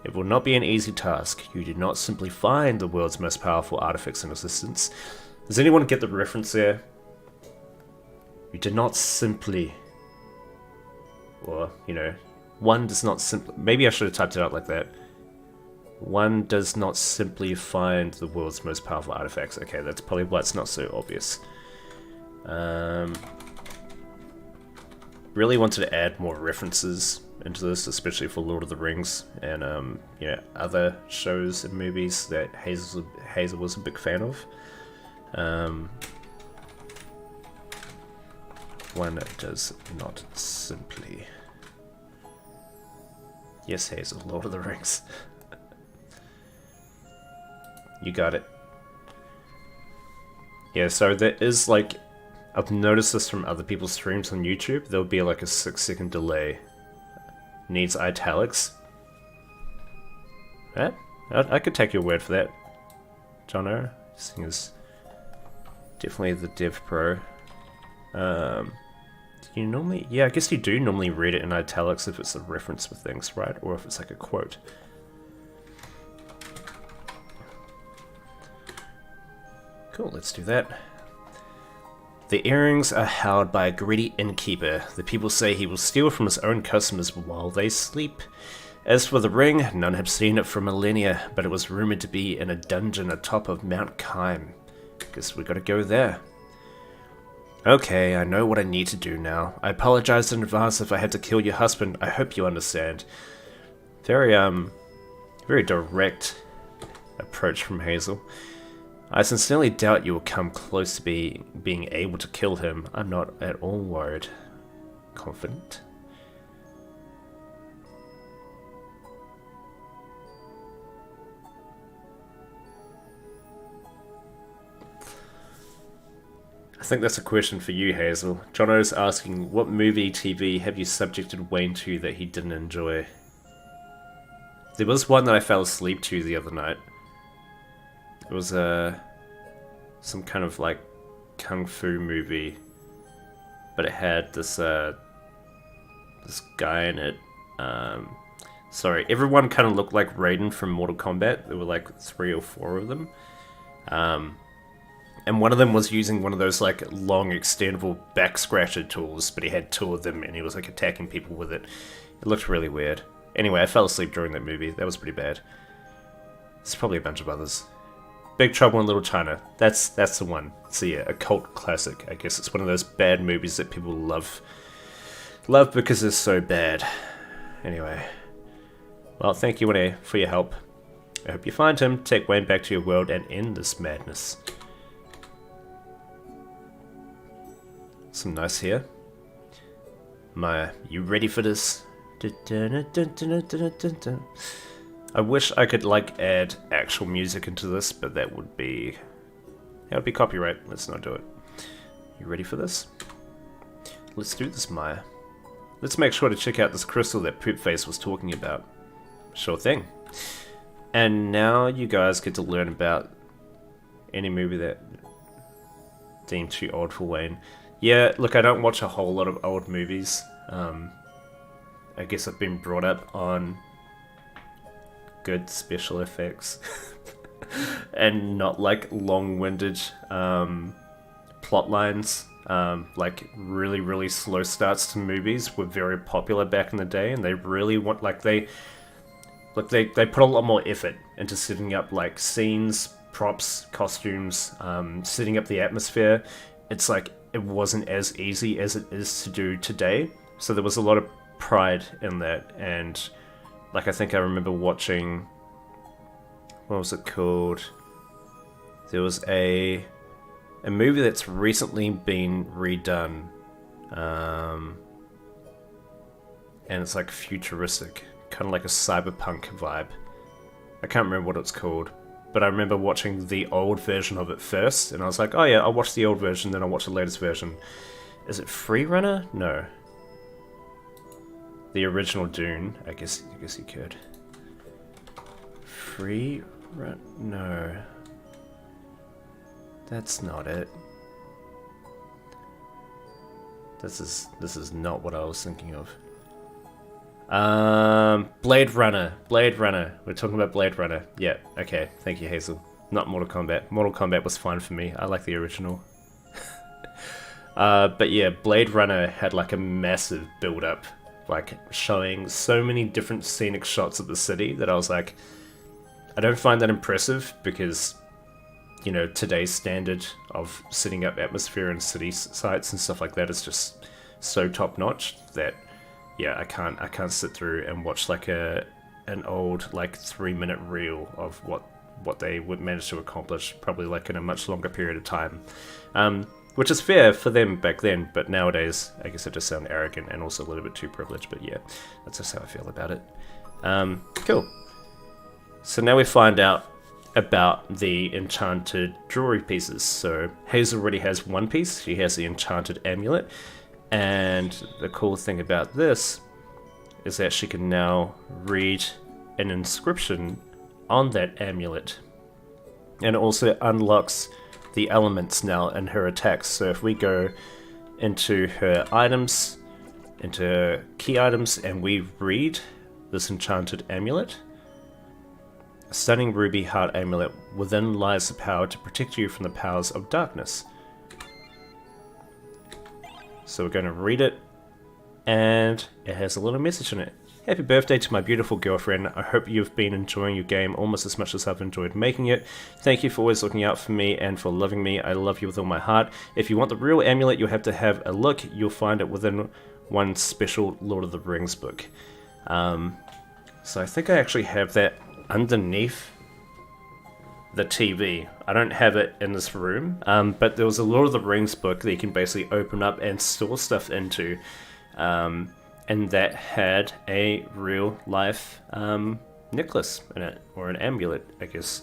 It will not be an easy task. You did not simply find the world's most powerful artifacts in existence. Does anyone get the reference there? You did not simply... Or, you know, one does not simply... Maybe I should have typed it out like that. One does not simply find the world's most powerful artifacts. Okay, that's probably why it's not so obvious. Really wanted to add more references into this, especially for Lord of the Rings and you know, other shows and movies that Hazel was a big fan of. One does not simply... Yes, Hazel, Lord of the Rings. You got it. Yeah, so there is like... I've noticed this from other people's streams on YouTube. There'll be like a 6-second delay. Needs italics. Eh? I could take your word for that, Jono. This thing is definitely the dev pro. Do you normally... Yeah, I guess you do normally read it in italics if it's a reference for things, right? Or if it's like a quote. Cool, let's do that. The earrings are held by a greedy innkeeper. The people say he will steal from his own customers while they sleep. As for the ring, none have seen it for millennia, but it was rumored to be in a dungeon atop of Mount Kime. Guess we gotta go there. Okay, I know what I need to do now. I apologize in advance if I had to kill your husband. I hope you understand. Very direct approach from Hazel. I sincerely doubt you will come close to being able to kill him. I'm not at all worried. Confident? I think that's a question for you, Hazel. Jono's asking, what movie, TV have you subjected Wayne to that he didn't enjoy? There was one that I fell asleep to the other night. It was some kind of like kung fu movie, but it had this this guy in it. Sorry, everyone kind of looked like Raiden from Mortal Kombat. There were like 3 or 4 of them, and one of them was using one of those like long extendable back scratcher tools, but he had 2 of them and he was like attacking people with it. It looked really weird. Anyway, I fell asleep during that movie. That was pretty bad. There's probably a bunch of others. Big Trouble in Little China. That's the one. It's a cult classic. I guess it's one of those bad movies that people love because it's so bad. Anyway, well, thank you, Renee, for your help. I hope you find him, take Wayne back to your world, and end this madness. Some nice here. Maya, you ready for this? I wish I could like add actual music into this, but that would be copyright. Let's not do it. You ready for this? Let's do this, Maya. Let's make sure to check out this crystal that Poopface was talking about. Sure thing. And now you guys get to learn about any movie that deemed too old for Wayne. Yeah, look, I don't watch a whole lot of old movies. I guess I've been brought up on good special effects and not like long-winded plot lines. Like really slow starts to movies were very popular back in the day, and they really want they put a lot more effort into setting up like scenes, props, costumes, setting up the atmosphere. It's like it wasn't as easy as it is to do today, so there was a lot of pride in that. And like, I think I remember watching, what was it called? There was a movie that's recently been redone, and it's like futuristic, kind of like a cyberpunk vibe. I can't remember what it's called, but I remember watching the old version of it first, and I was like, oh yeah, I'll watch the old version, then I'll watch the latest version. Is it Free Runner? No. The original Dune, I guess you could. Free Run? No. That's not it. This is not what I was thinking of. Blade Runner. Blade Runner. We're talking about Blade Runner. Yeah, okay. Thank you, Hazel. Not Mortal Kombat. Mortal Kombat was fine for me. I like the original. But yeah, Blade Runner had like a massive build-up, like showing so many different scenic shots of the city that I was like, I don't find that impressive because, you know, today's standard of setting up atmosphere and city sites and stuff like that is just so top-notch that, yeah, I can't sit through and watch like an old like 3-minute reel of what they would manage to accomplish, probably like in a much longer period of time. Which is fair for them back then, but nowadays, I guess I just sound arrogant and also a little bit too privileged, but yeah, that's just how I feel about it. Cool. So now we find out about the enchanted jewelry pieces. So Hazel already has one piece, she has the enchanted amulet, and the cool thing about this is that she can now read an inscription on that amulet. And it also unlocks the elements now in her attacks. So if we go into her items, into her key items, and we read this enchanted amulet, a stunning ruby heart amulet, within lies the power to protect you from the powers of darkness. So we're going to read it, and it has a little message in it. Happy birthday to my beautiful girlfriend. I hope you've been enjoying your game almost as much as I've enjoyed making it. Thank you for always looking out for me and for loving me. I love you with all my heart. If you want the real amulet, you'll have to have a look. You'll find it within one special Lord of the Rings book. So I think I actually have that underneath the TV. I don't have it in this room, but there was a Lord of the Rings book that you can basically open up and store stuff into. And that had a real life necklace in it, or an amulet, I guess.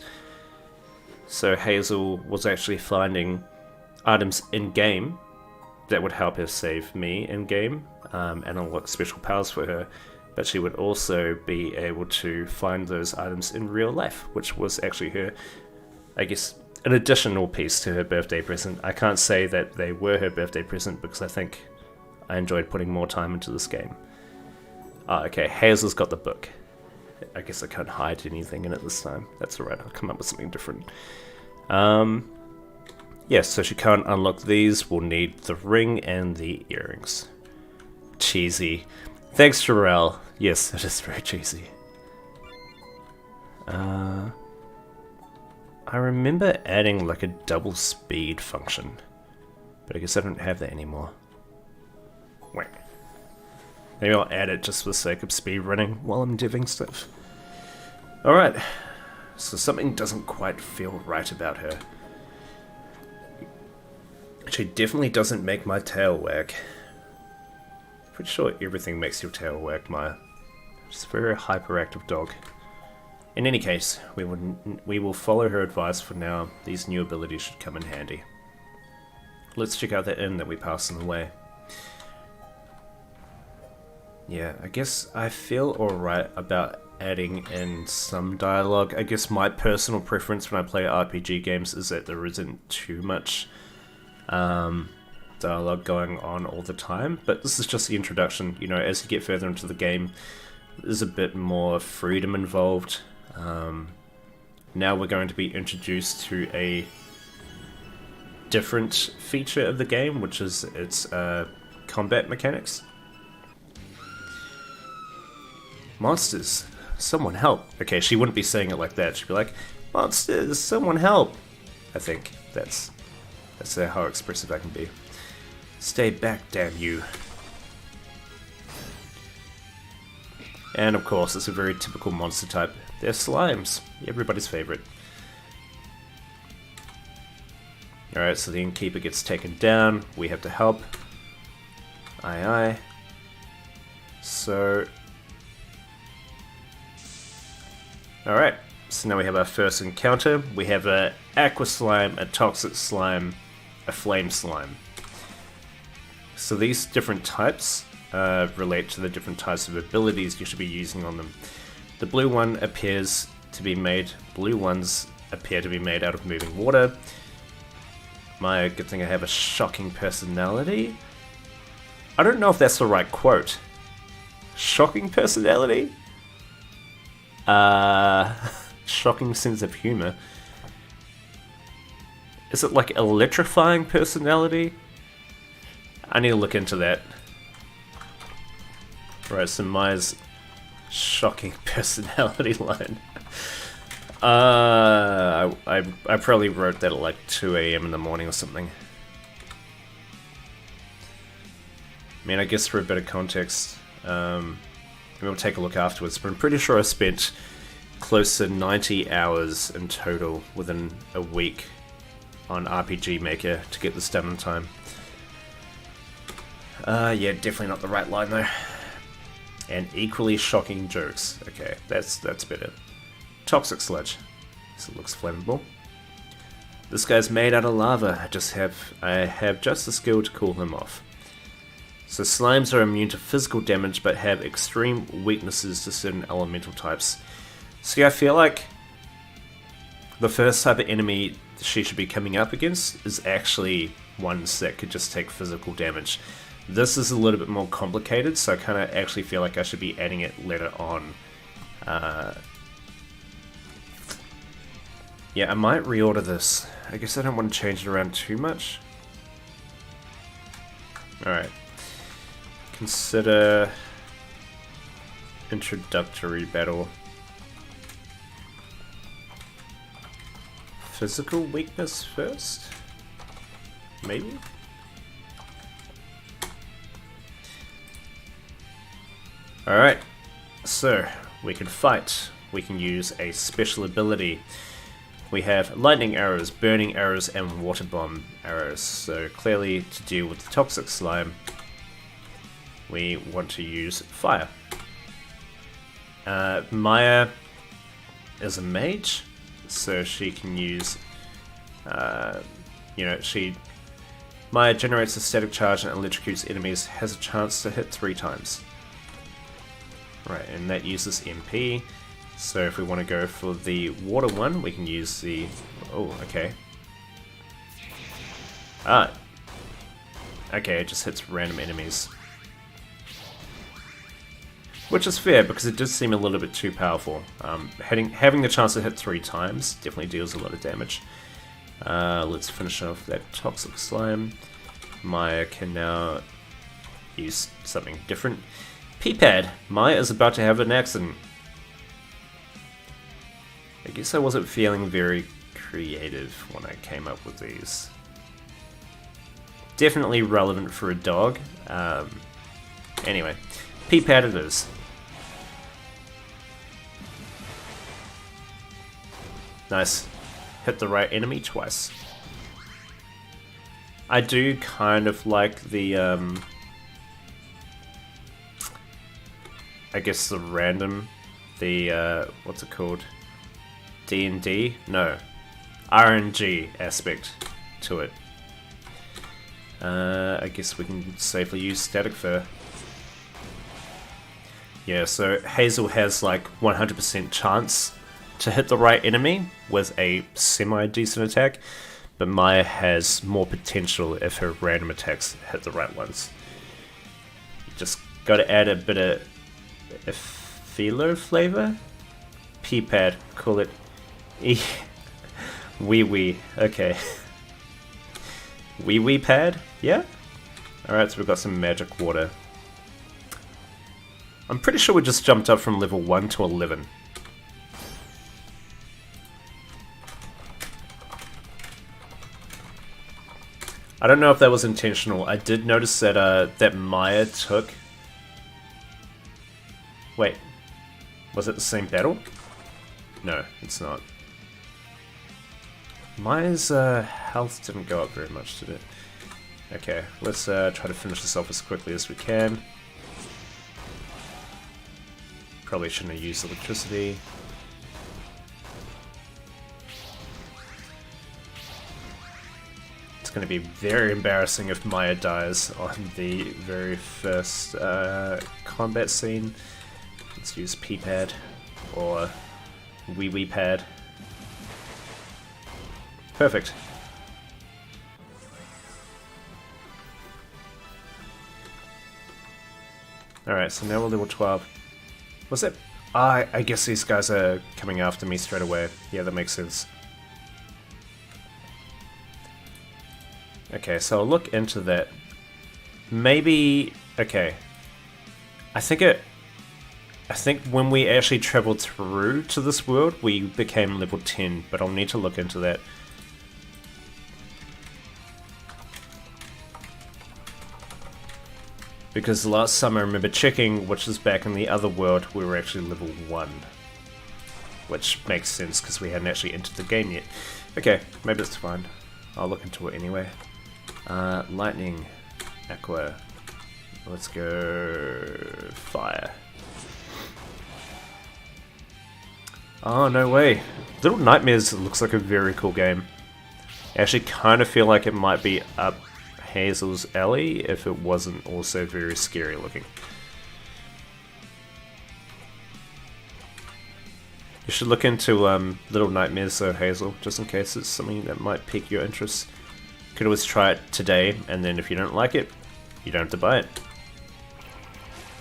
So Hazel was actually finding items in-game that would help her save me in-game and unlock special powers for her. But she would also be able to find those items in real life, which was actually her, I guess, an additional piece to her birthday present. I can't say that they were her birthday present because I think I enjoyed putting more time into this game. Ah, okay, Hazel's got the book. I guess I can't hide anything in it this time. That's alright, I'll come up with something different. Yes, so she can't unlock these. We'll need the ring and the earrings. Cheesy. Thanks, Jarrell. Yes, that is very cheesy. I remember adding like a double speed function, but I guess I don't have that anymore. Wait. Maybe I'll add it just for the sake of speed running while I'm diving stuff. Alright, so something doesn't quite feel right about her. She definitely doesn't make my tail wag. Pretty sure everything makes your tail wag, Maya. She's a very hyperactive dog. In any case, we will follow her advice for now. These new abilities should come in handy. Let's check out that inn that we passed on the way. Yeah, I guess I feel alright about adding in some dialogue. I guess my personal preference when I play RPG games is that there isn't too much dialogue going on all the time, but this is just the introduction. You know, as you get further into the game, there's a bit more freedom involved. Now we're going to be introduced to a different feature of the game, which is its combat mechanics. Monsters, someone help. Okay, she wouldn't be saying it like that. She'd be like, monsters, someone help. I think that's how expressive I can be. Stay back, damn you. And of course, it's a very typical monster type. They're slimes, everybody's favorite. Alright, so the innkeeper gets taken down. We have to help. Aye aye. So... Alright, so now we have our first encounter. We have a aqua slime, a toxic slime, a flame slime. So these different types relate to the different types of abilities you should be using on them. The blue one appears to be made, blue ones appear to be made out of moving water. Maya, good thing I have a shocking personality. I don't know if that's the right quote. Shocking personality? Shocking sense of humor. Is it like electrifying personality? I need to look into that. Right, so Maya's shocking personality line. I probably wrote that at like 2 AM in the morning or something. I mean, I guess for a bit of context, we'll take a look afterwards, but I'm pretty sure I spent close to 90 hours in total within a week on RPG Maker to get this done in time. Yeah, definitely not the right line though. And equally shocking jokes. Okay, that's better. Toxic sludge. This looks flammable. This guy's made out of lava. I have just the skill to cool him off. So slimes are immune to physical damage, but have extreme weaknesses to certain elemental types. See, I feel like the first type of enemy she should be coming up against is actually ones that could just take physical damage. This is a little bit more complicated, so I kind of actually feel like I should be adding it later on. Yeah, I might reorder this. I guess I don't want to change it around too much. Alright. Consider introductory battle. Physical weakness first? Maybe? Alright, so we can fight. We can use a special ability. We have lightning arrows, burning arrows, and water bomb arrows. So clearly, to deal with the toxic slime, we want to use fire. Maya is a mage, so she can use, Maya generates a static charge and electrocutes enemies, has a chance to hit 3 times. Right, and that uses MP. So if we want to go for the water one, we can use the... Oh, okay. Ah. Okay, it just hits random enemies. Which is fair, because it does seem a little bit too powerful. Having the chance to hit 3 times definitely deals a lot of damage. Let's finish off that toxic slime. Maya can now use something different. P-pad! Maya is about to have an accident. I guess I wasn't feeling very creative when I came up with these. Definitely relevant for a dog. Anyway, P-pad it is. Nice. Hit the right enemy twice. I do kind of like the, I guess the random, what's it called? D&D? No. RNG aspect to it. I guess we can safely use static fur. Yeah, so Hazel has like 100% chance to hit the right enemy with a semi-decent attack, but Maya has more potential if her random attacks hit the right ones. You just gotta add a bit of phyllo flavor? P-pad, call it wee, okay. Wee pad, yeah? Alright, so we've got some magic water. I'm pretty sure we just jumped up from level 1 to 11. I don't know if that was intentional. I did notice that that Maya took... Wait, was it the same battle? No, it's not. Maya's health didn't go up very much, did it? Okay, let's try to finish this off as quickly as we can. Probably shouldn't have used electricity. It's going to be very embarrassing if Maya dies on the very first combat scene. Let's use P-pad or wee pad. Perfect. Alright, so now we're level 12. Was it? I guess these guys are coming after me straight away. Yeah, that makes sense. Okay, so I'll look into that. Maybe... Okay. I think when we actually traveled through to this world, we became level 10, but I'll need to look into that. Because last time I remember checking, which is back in the other world, we were actually level 1. Which makes sense, because we hadn't actually entered the game yet. Okay, maybe it's fine. I'll look into it anyway. Lightning. Aqua. Let's go... Fire. Oh, no way. Little Nightmares looks like a very cool game. I actually kind of feel like it might be up Hazel's alley if it wasn't also very scary looking. You should look into Little Nightmares though, Hazel, just in case it's something that might pique your interest. You could always try it today, and then if you don't like it, you don't have to buy it.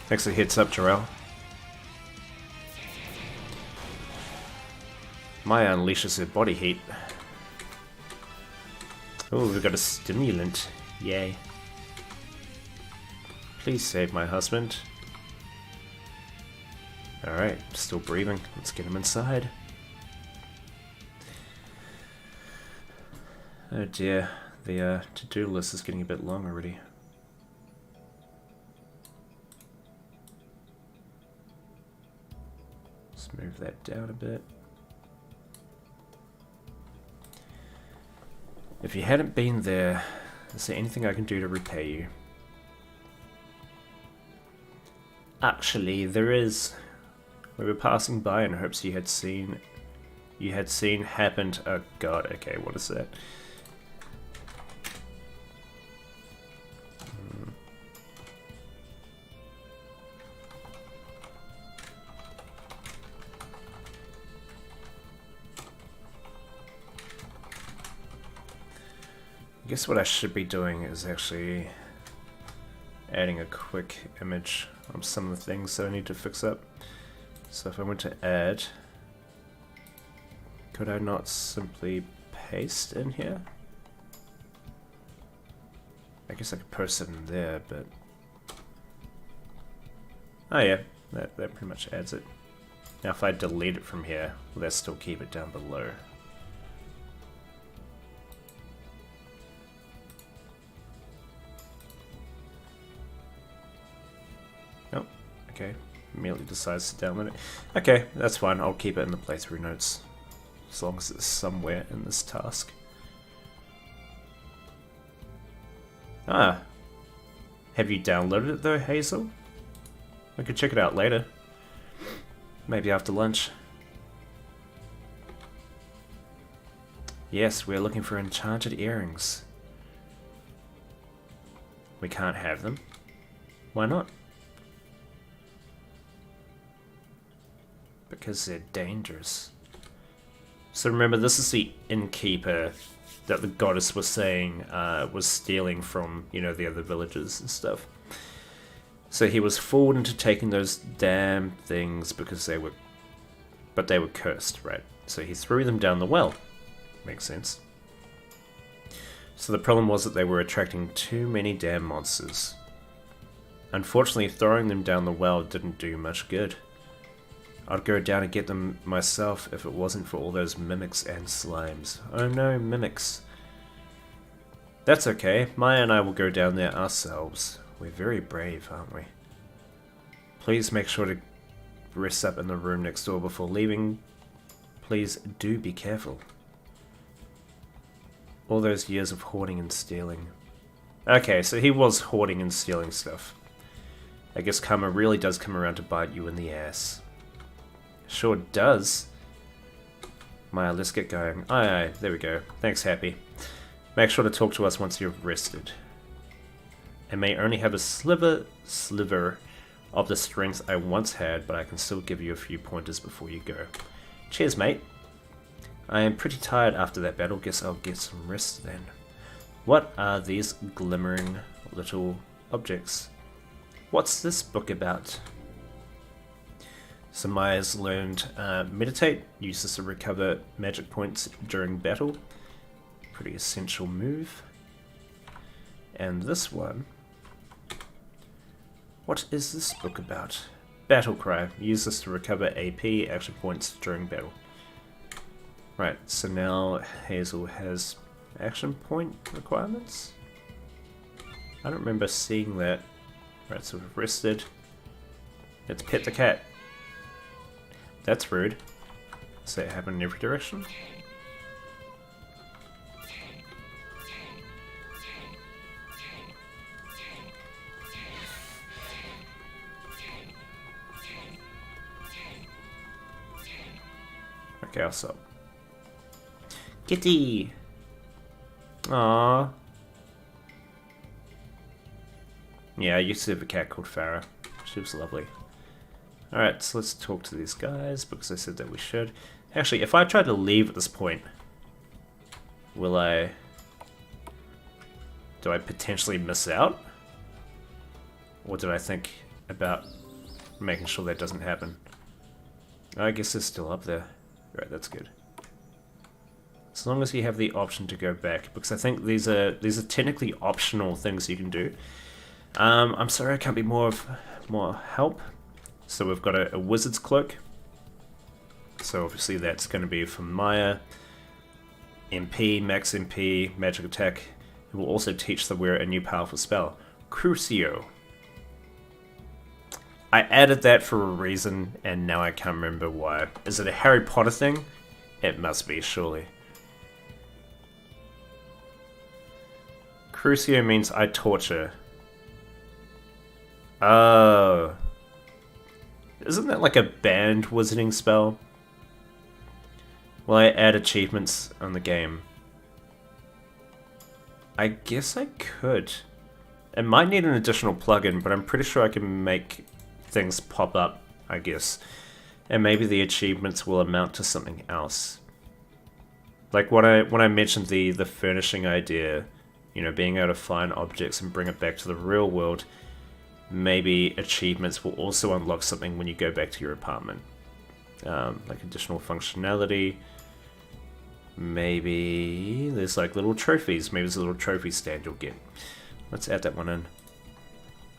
Thanks for the heads up, Jarrell. Maya unleashes her body heat. Oh, we've got a stimulant. Yay. Please save my husband. Alright, still breathing. Let's get him inside. Oh dear, the to-do list is getting a bit long already. Let's move that down a bit. If you hadn't been there, is there anything I can do to repay you? Actually, there is. We were passing by in hopes you had seen happened. Oh god, okay, what is that? I guess what I should be doing is actually adding a quick image of some of the things that I need to fix up. So if I went to add, could I not simply paste in here? I guess I could post it in there, but... Oh yeah, that pretty much adds it. Now if I delete it from here, will that still keep it down below? Oh, okay. Immediately decides to download it. Okay, that's fine. I'll keep it in the playthrough notes. As long as it's somewhere in this task. Ah. Have you downloaded it though, Hazel? I could check it out later. Maybe after lunch. Yes, we're looking for enchanted earrings. We can't have them. Why not? Because they're dangerous. So remember, this is the innkeeper that the goddess was saying was stealing from, you know, the other villagers and stuff. So he was fooled into taking those damn things because they were cursed, right? So he threw them down the well. Makes sense. So the problem was that they were attracting too many damn monsters. Unfortunately, throwing them down the well didn't do much good. I'd go down and get them myself if it wasn't for all those mimics and slimes. Oh no, mimics. That's okay, Maya and I will go down there ourselves. We're very brave, aren't we? Please make sure to rest up in the room next door before leaving. Please do be careful. All those years of hoarding and stealing. Okay, so he was hoarding and stealing stuff. I guess karma really does come around to bite you in the ass. Sure does. Maya, let's get going. Aye, there we go. Thanks, Happy. Make sure to talk to us once you've rested. I may only have a sliver of the strength I once had, but I can still give you a few pointers before you go. Cheers, mate. I am pretty tired after that battle. Guess I'll get some rest then. What are these glimmering little objects? What's this book about? So Maya's learned meditate, use this to recover magic points during battle. Pretty essential move. And this one, what is this book about? Battle Cry, use this to recover AP action points during battle. Right, so now Hazel has action point requirements? I don't remember seeing that. Right, so we've rested. Let's pet the cat. That's rude. Does that happen in every direction? Okay, I'll stop. Kitty! Aww. Yeah, I used to have a cat called Farah. She was lovely. Alright, so let's talk to these guys, because I said that we should. Actually, if I try to leave at this point, will I... do I potentially miss out? Or did I think about making sure that doesn't happen? I guess it's still up there. Right, that's good. As long as you have the option to go back, because I think these are technically optional things you can do. I'm sorry I can't be more help. So we've got a wizard's cloak. So obviously that's going to be from Maya. MP, max MP, magic attack. It will also teach the wearer a new powerful spell, Crucio. I added that for a reason, and now I can't remember why. Is it a Harry Potter thing? It must be, surely. Crucio means I torture. Oh. Isn't that like a banned wizarding spell? Will I add achievements on the game? I guess I could. It might need an additional plugin, but I'm pretty sure I can make things pop up, I guess. And maybe the achievements will amount to something else. Like when I mentioned the furnishing idea, you know, being able to find objects and bring it back to the real world, maybe achievements will also unlock something when you go back to your apartment. Like additional functionality. Maybe there's like little trophies. Maybe there's a little trophy stand you'll get. Let's add that one in.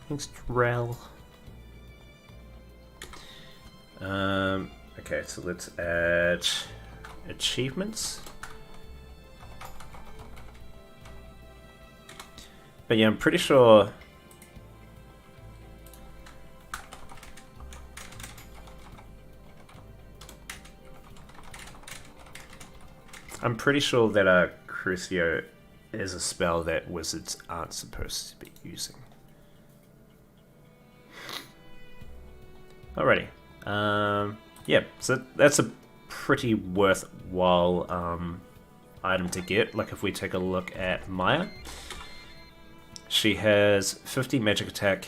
Thanks, Drell. Okay, so let's add achievements. But yeah, I'm pretty sure... I'm pretty sure that Crucio is a spell that wizards aren't supposed to be using. Alrighty. Yeah, so that's a pretty worthwhile item to get. Like if we take a look at Maya, she has 50 magic attack,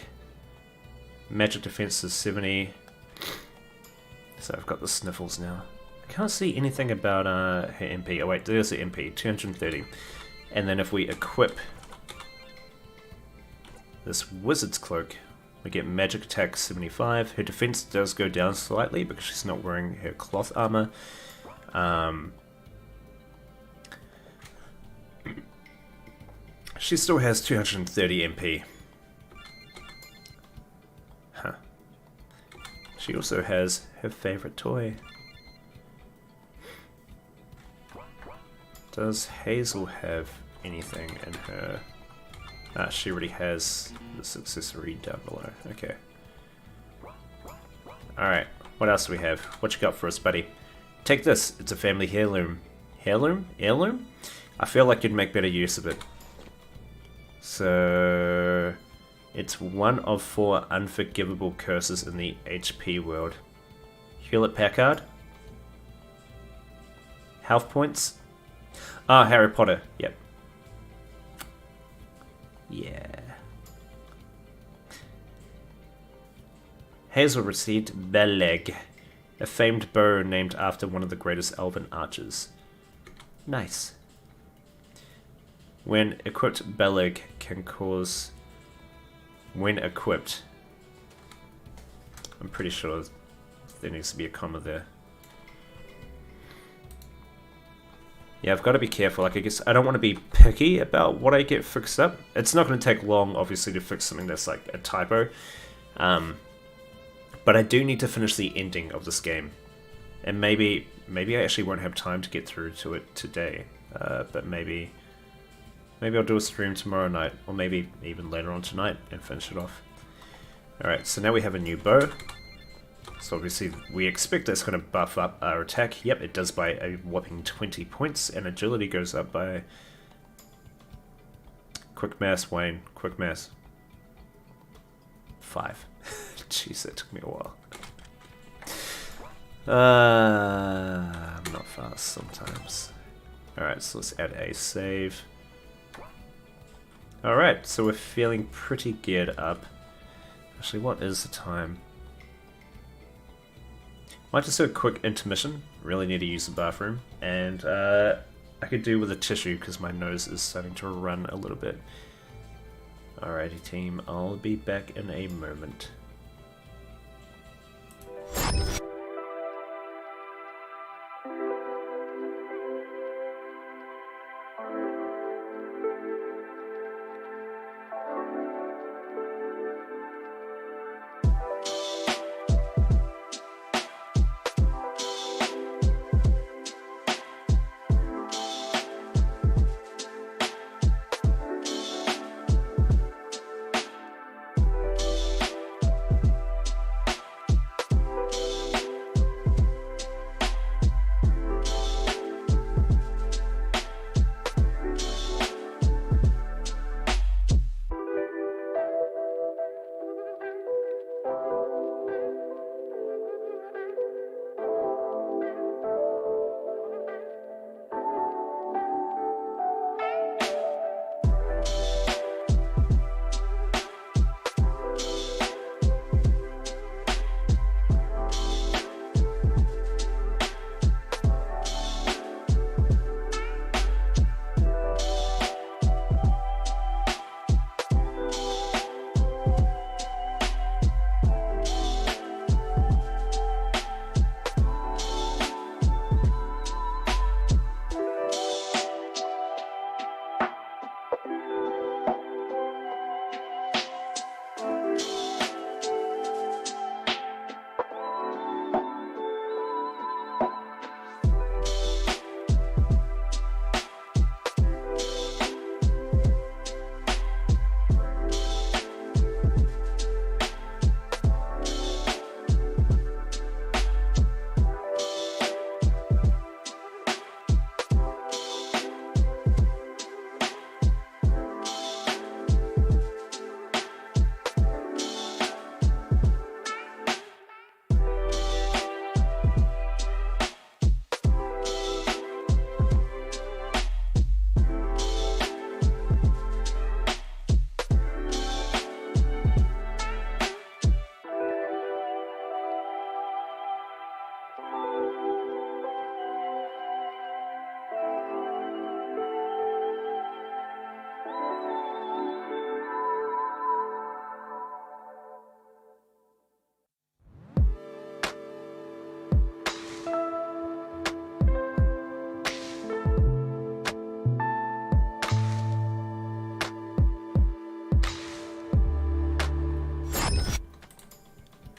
magic defense is 70. So I've got the sniffles now. I can't see anything about her MP. Oh wait, there's the MP, 230. And then if we equip this wizard's cloak, we get magic attack 75. Her defense does go down slightly because she's not wearing her cloth armor. She still has 230 MP. Huh. She also has her favorite toy. Does Hazel have anything in her? She already has this accessory down below. Okay. Alright, what else do we have? What you got for us, buddy? Take this. It's a family heirloom. Heirloom? Heirloom? I feel like you'd make better use of it. So... it's one of 4 unforgivable curses in the HP world. Hewlett-Packard? Health points? Ah, Harry Potter. Yep. Yeah. Hazel received Beleg, a famed bow named after one of the greatest elven archers. Nice. When equipped, Beleg can cause... when equipped, I'm pretty sure there needs to be a comma there. Yeah, I've got to be careful. Like, I guess I don't want to be picky about what I get fixed up. It's not going to take long, obviously, to fix something that's like a typo. But I do need to finish the ending of this game. And maybe I actually won't have time to get through to it today. But maybe I'll do a stream tomorrow night, or maybe even later on tonight and finish it off. Alright, so now we have a new bow. So obviously we expect that's going to buff up our attack. Yep, it does by a whopping 20 points, and agility goes up by... Quick mass, Wayne. Quick mass. 5. Jeez, that took me a while. I'm not fast sometimes. Alright, so let's add a save. Alright, so we're feeling pretty geared up. Actually, what is the time? Might just do a quick intermission. Really need to use the bathroom. And I could do with a tissue because my nose is starting to run a little bit. Alrighty team, I'll be back in a moment.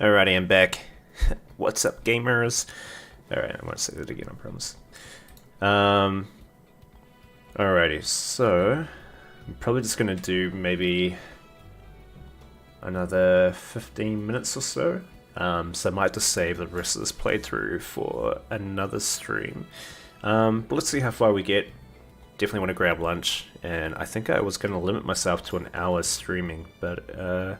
Alrighty, I'm back. What's up, gamers? Alright, I won't say that again, I promise. Alrighty, so I'm probably just gonna do maybe another 15 minutes or so. So I might just save the rest of this playthrough for another stream. But let's see how far we get. Definitely want to grab lunch, and I think I was going to limit myself to an hour streaming, but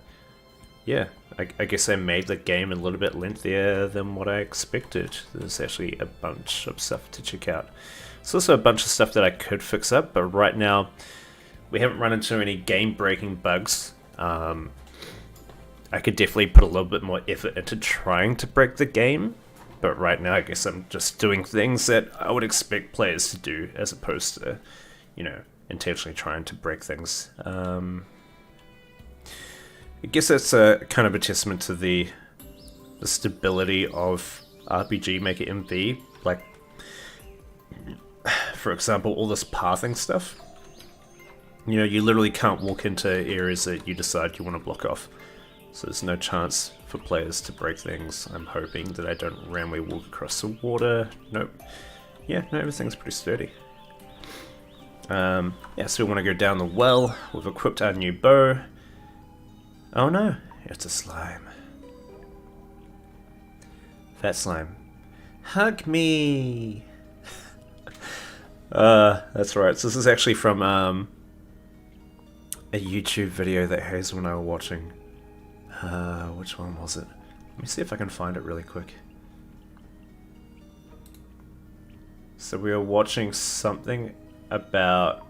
yeah, I guess I made the game a little bit lengthier than what I expected. There's actually a bunch of stuff to check out. There's also a bunch of stuff that I could fix up, but right now we haven't run into any game-breaking bugs. I could definitely put a little bit more effort into trying to break the game, but right now I guess I'm just doing things that I would expect players to do, as opposed to, you know, intentionally trying to break things. I guess that's a kind of a testament to the the stability of RPG Maker MV. Like, for example, all this pathing stuff. You know, you literally can't walk into areas that you decide you want to block off. So there's no chance for players to break things. I'm hoping that I don't randomly walk across the water. Nope. Yeah, no, everything's pretty sturdy. Yeah, so we want to go down the well. We've equipped our new bow. Oh no, it's a slime. Fat slime. Hug me! That's right. So this is actually from a YouTube video that Hazel and I were watching. Which one was it? Let me see if I can find it really quick. So we were watching something about,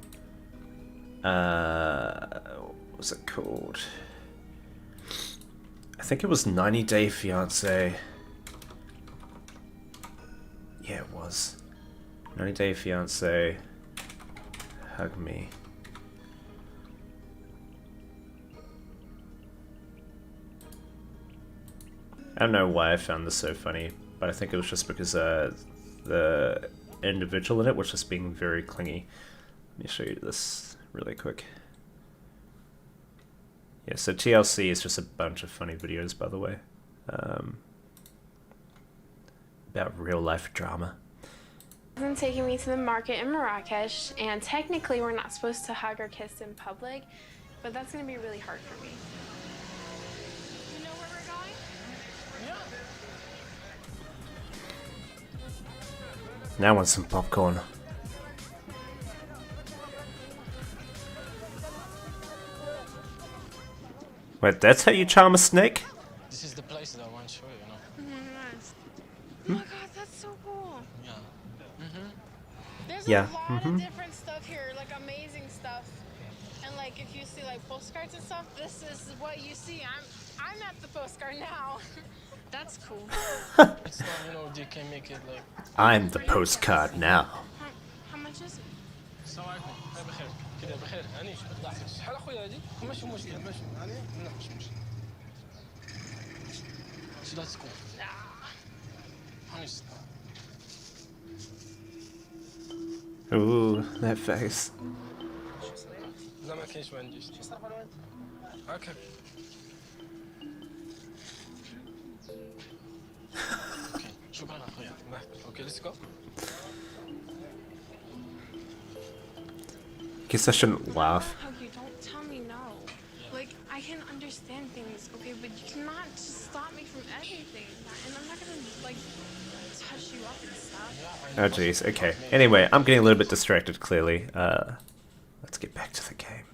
what was it called? I think it was 90 Day Fiancé. Yeah, it was. 90 Day Fiancé. Hug me. I don't know why I found this so funny, but I think it was just because the individual in it was just being very clingy. Let me show you this really quick. Yeah, so TLC is just a bunch of funny videos, by the way, about real life drama. I'm taking me to the market in Marrakesh, and technically we're not supposed to hug or kiss in public, but that's going to be really hard for me. You know where we're going? Now I want some popcorn. Wait, that's how you charm a snake? This is the place that I want to show you, Nice. Oh my god, that's so cool. Yeah. There's Yeah, a lot of different stuff here, like amazing stuff. And like if you see like postcards and stuff, this is what you see. I'm at the postcard now. That's cool. It's not, you can make it like... I'm the postcard now. How much is it? السلام عليكم. بخير. كده بخير. هاني شحال اخويا هادي؟ ماشي مشكل ماشي هاني لا ماشي مشكل. شي لا تكون. هاني Ooh, that face. لا ما كاينش ما عنديش. هاكا. اوكي شكرا اخويا. اوكي ليتس جو. Guess I shouldn't laugh. Hug you, don't tell me no. Like, I can understand things, okay, but you cannot just stop me from anything. And I'm not gonna, like, touch you up and stuff. Oh jeez, okay. Anyway, I'm getting a little bit distracted, clearly. Let's get back to the game.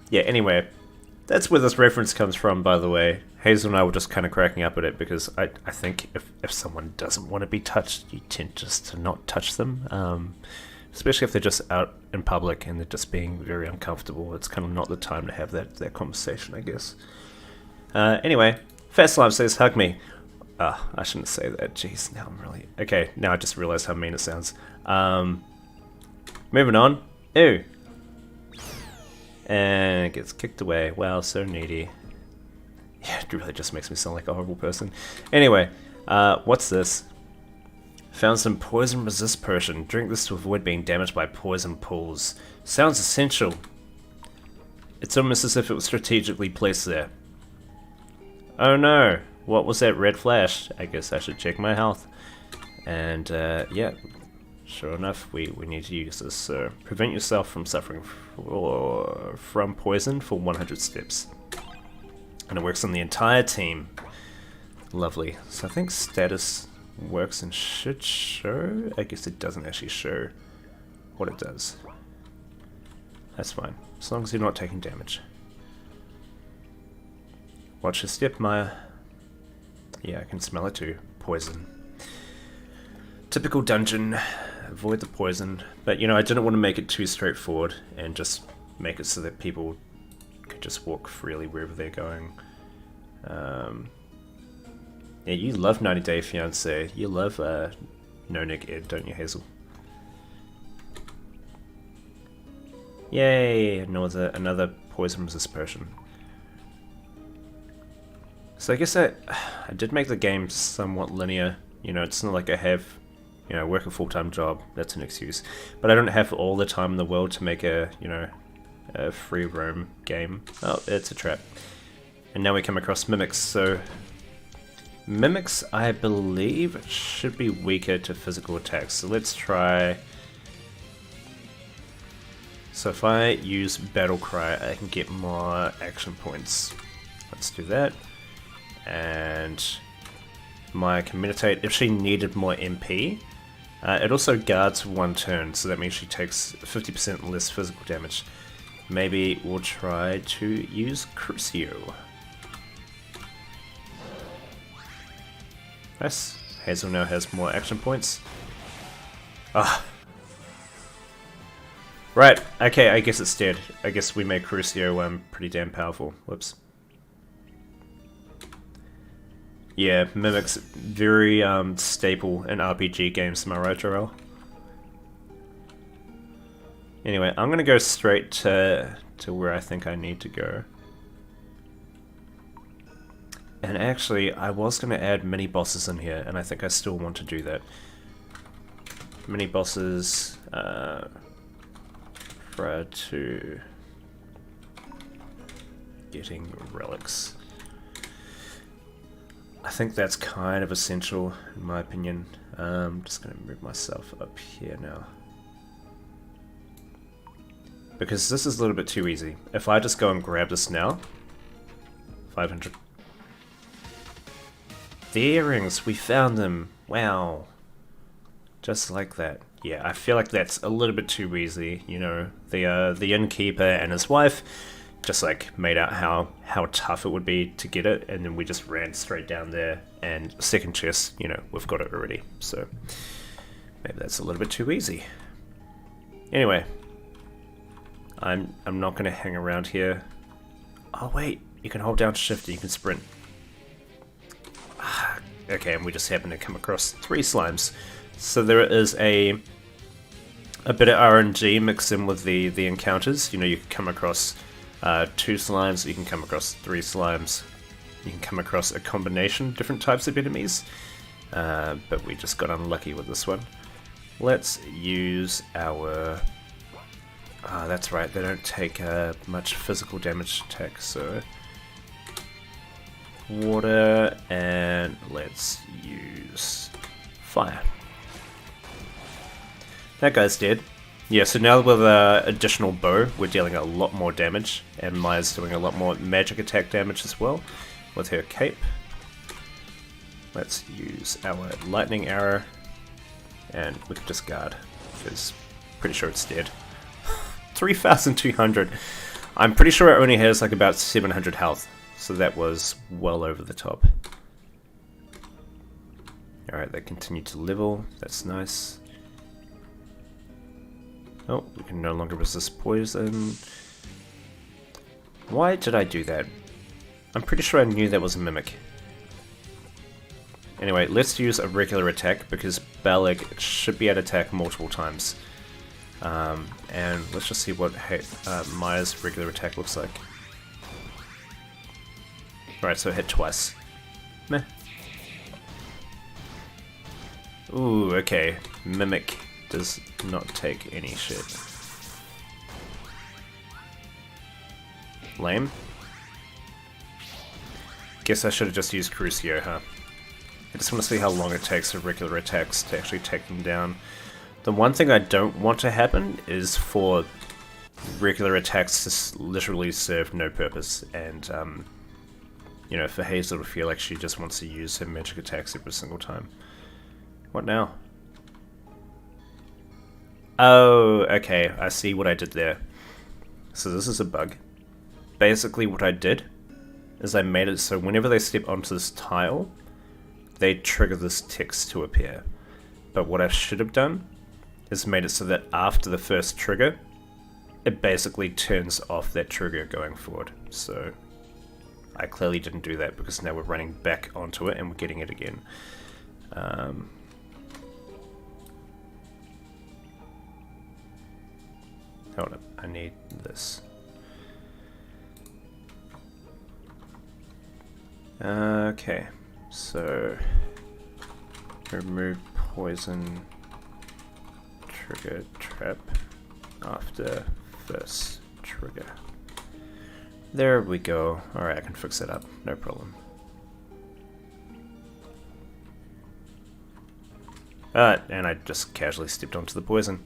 Yeah, anyway. That's where this reference comes from, by the way. Hazel and I were just kind of cracking up at it because I think if someone doesn't want to be touched, you tend just to not touch them. Especially if they're just out in public and they're just being very uncomfortable. It's kind of not the time to have that conversation, I guess. Anyway, Fat Slime says, hug me. I shouldn't say that. Jeez, now I'm really... Okay, now I just realized how mean it sounds. Moving on. Ew. And it gets kicked away. Wow, so needy. Yeah, it really just makes me sound like a horrible person. Anyway, what's this? Found some poison resist potion. Drink this to avoid being damaged by poison pools. Sounds essential. It's almost as if it was strategically placed there. Oh no, what was that red flash? I guess I should check my health. And yeah, sure enough, we need to use this. So prevent yourself from suffering from poison for 100 steps. And it works on the entire team. Lovely. So I think status works and should show. I guess it doesn't actually show what it does. That's fine, as long as you're not taking damage. Watch your step, Maya. Yeah, I can smell it too. Poison. Typical dungeon. Avoid the poison. But, I didn't want to make it too straightforward and just make it so that people could just walk freely wherever they're going. Yeah, you love 90 Day Fiancé. You love No Nick Ed, don't you, Hazel? Yay! Another poison resist potion. So I guess I did make the game somewhat linear. You know, it's not like I have, you know, work a full-time job. That's an excuse. But I don't have all the time in the world to make a, you know, a free roam game. Oh, it's a trap. And now we come across mimics. So mimics, I believe, should be weaker to physical attacks. So let's try. So if I use Battle Cry, I can get more action points. Let's do that. And my Communitate, if she needed more MP, it also guards 1 turn, so that means she takes 50% less physical damage. Maybe we'll try to use Crucio. Nice. Hazel now has more action points. Ah. Right, okay, I guess it's dead. I guess we made Crucio pretty damn powerful. Whoops. Yeah, Mimic's very staple in RPG games, am I right, Jarrell? Anyway, I'm gonna go straight to where I think I need to go. And actually, I was gonna add mini bosses in here, and I think I still want to do that. Mini bosses, prior to getting relics. I think that's kind of essential, in my opinion. I'm just going to move myself up here now. Because this is a little bit too easy. If I just go and grab this now, 500. The earrings, we found them. Wow. Just like that. Yeah, I feel like that's a little bit too easy. You know, the innkeeper and his wife just like made out how tough it would be to get it, and then we just ran straight down there, and second chest, you know, we've got it already. So maybe that's a little bit too easy. Anyway, I'm not gonna hang around here. Oh wait, you can hold down shift and you can sprint. Okay, and we just happen to come across 3 slimes. So there is a bit of RNG mixed in with the encounters. You know, you can come across 2 slimes, you can come across 3 slimes, you can come across a combination of different types of enemies, but we just got unlucky with this one. Let's use our... that's right, they don't take much physical damage attack, so... Water, and let's use fire. That guy's dead. Yeah, so now with additional bow, we're dealing a lot more damage, and Maya's doing a lot more magic attack damage as well with her cape. Let's use our lightning arrow, and we can just guard, because pretty sure it's dead. 3,200. I'm pretty sure it only has like about 700 health, so that was well over the top. Alright, they continue to level, that's nice. Oh, we can no longer resist poison. Why did I do that? I'm pretty sure I knew that was a mimic. Anyway, let's use a regular attack, because Balig should be able to attack multiple times. And let's just see what Maya's regular attack looks like. Alright, so it hit twice. Meh. Ooh, okay. Mimic does not take any shit. Lame. Guess I should have just used Crucio, huh? I just want to see how long it takes for regular attacks to actually take them down. The one thing I don't want to happen is for regular attacks to literally serve no purpose, and you know, for Hazel to feel like she just wants to use her magic attacks every single time. What now? Oh, okay, I see what I did there. So this is a bug. Basically what I did is I made it so whenever they step onto this tile, they trigger this text to appear. But what I should have done is made it so that after the first trigger, it basically turns off that trigger going forward. So I clearly didn't do that, because now we're running back onto it and we're getting it again. Hold up, I need this. Okay, so remove poison trigger trap after first trigger. There we go. Alright, I can fix that up, no problem. And I just casually stepped onto the poison.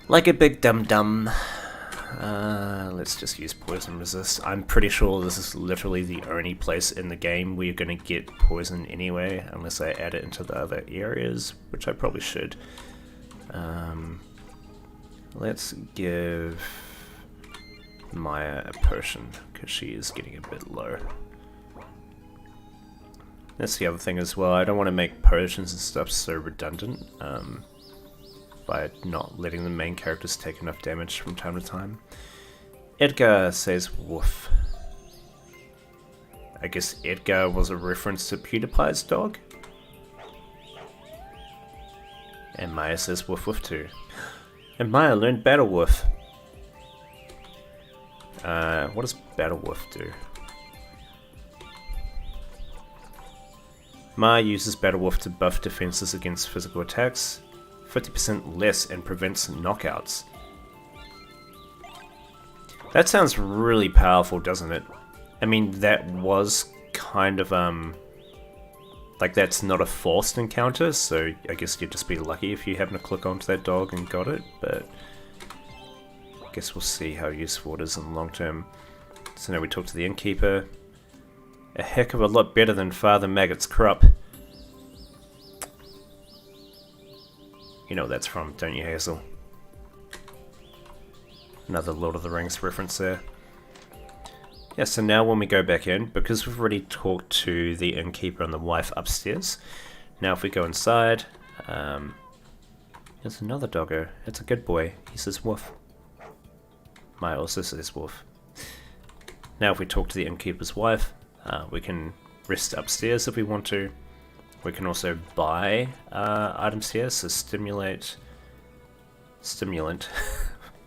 Like a big dum-dum. Let's just use poison resist. I'm pretty sure this is literally the only place in the game where you're going to get poison anyway, unless I add it into the other areas, which I probably should. Let's give Maya a potion, because she is getting a bit low. That's the other thing as well, I don't want to make potions and stuff so redundant by not letting the main characters take enough damage from time to time. Edgar says woof. I guess Edgar was a reference to PewDiePie's dog? And Maya says woof woof too. And Maya learned Battle Woof. What does Battle Woof do? Maya uses Battle Woof to buff defenses against physical attacks 50% less and prevents knockouts. That sounds really powerful, doesn't it? I mean, that was kind of, like that's not a forced encounter, so I guess you'd just be lucky if you happen to click onto that dog and got it, but I guess we'll see how useful it is in the long term. So now we talk to the innkeeper. A heck of a lot better than Father Maggot's crop. You know what that's from, don't you, Hazel? Another Lord of the Rings reference there. Yeah, so now when we go back in, because we've already talked to the innkeeper and the wife upstairs, now if we go inside, there's another doggo. It's a good boy. He says woof. Maya also says woof. Now if we talk to the innkeeper's wife, we can rest upstairs if we want to. We can also buy items here, so stimulant.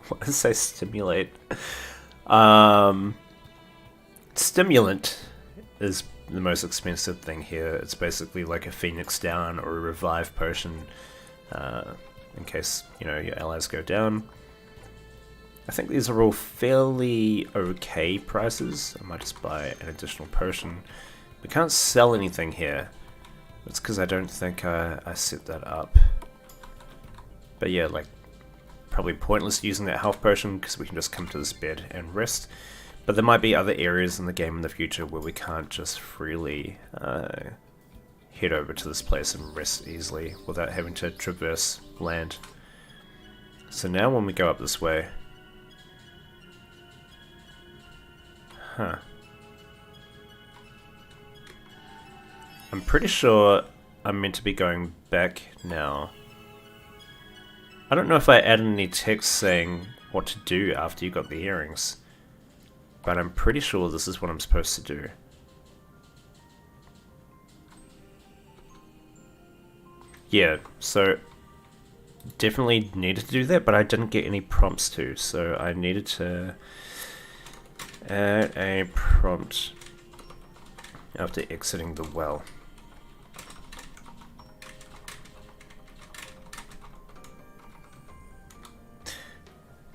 What did I say? Stimulate. Stimulant is the most expensive thing here. It's basically like a Phoenix down or a revive potion, in case your allies go down. I think these are all fairly okay prices. I might just buy an additional potion. We can't sell anything here. That's because I don't think I set that up. But yeah, like, probably pointless using that health potion because we can just come to this bed and rest. But there might be other areas in the game in the future where we can't just freely head over to this place and rest easily without having to traverse land. So now when we go up this way... Huh. I'm pretty sure I'm meant to be going back now. I don't know if I added any text saying what to do after you got the earrings, but I'm pretty sure this is what I'm supposed to do. Yeah, so definitely needed to do that, but I didn't get any prompts to, so I needed to add a prompt after exiting the well.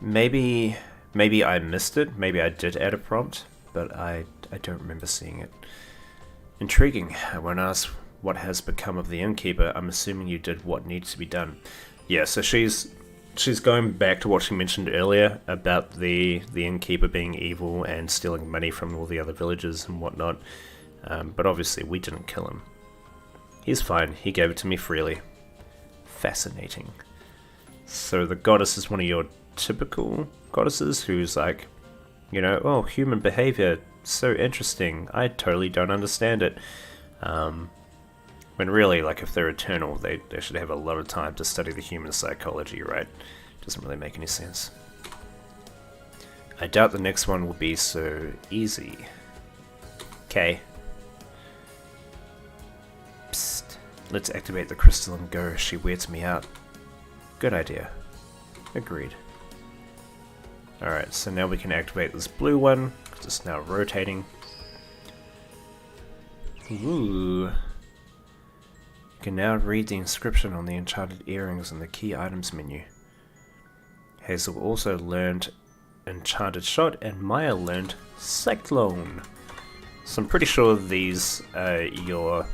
Maybe I missed it, maybe I did add a prompt, but I don't remember seeing it. Intriguing. I won't ask what has become of the innkeeper. I'm assuming you did what needs to be done. Yeah, so she's going back to what she mentioned earlier about the innkeeper being evil and stealing money from all the other villagers and whatnot. But obviously we didn't kill him. He's fine, he gave it to me freely. Fascinating. So the goddess is one of your typical goddesses who's like, oh, human behavior, so interesting, I totally don't understand it. When really, like, if they're eternal, they should have a lot of time to study the human psychology, right? Doesn't really make any sense. I doubt the next one will be so easy. Okay. Psst. Let's activate the crystal and go. She weirds me out. Good idea. Agreed. Alright, so now we can activate this blue one, because it's now rotating. Ooh. You can now read the inscription on the enchanted earrings in the key items menu. Hazel also learned Enchanted Shot, and Maya learned Cyclone. So I'm pretty sure these are your...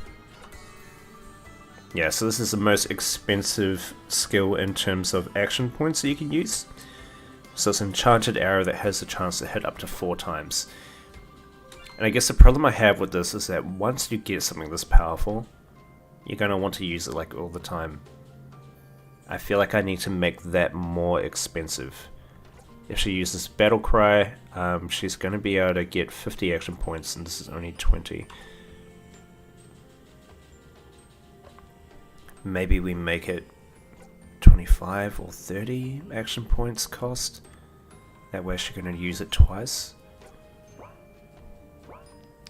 Yeah, so this is the most expensive skill in terms of action points that you can use. So it's an enchanted arrow that has the chance to hit up to 4 times. And I guess the problem I have with this is that once you get something this powerful, you're going to want to use it like all the time. I feel like I need to make that more expensive. If she uses Battle Cry, she's going to be able to get 50 action points, and this is only 20. Maybe we make it 25 or 30 action points cost. That way she's going to use it twice.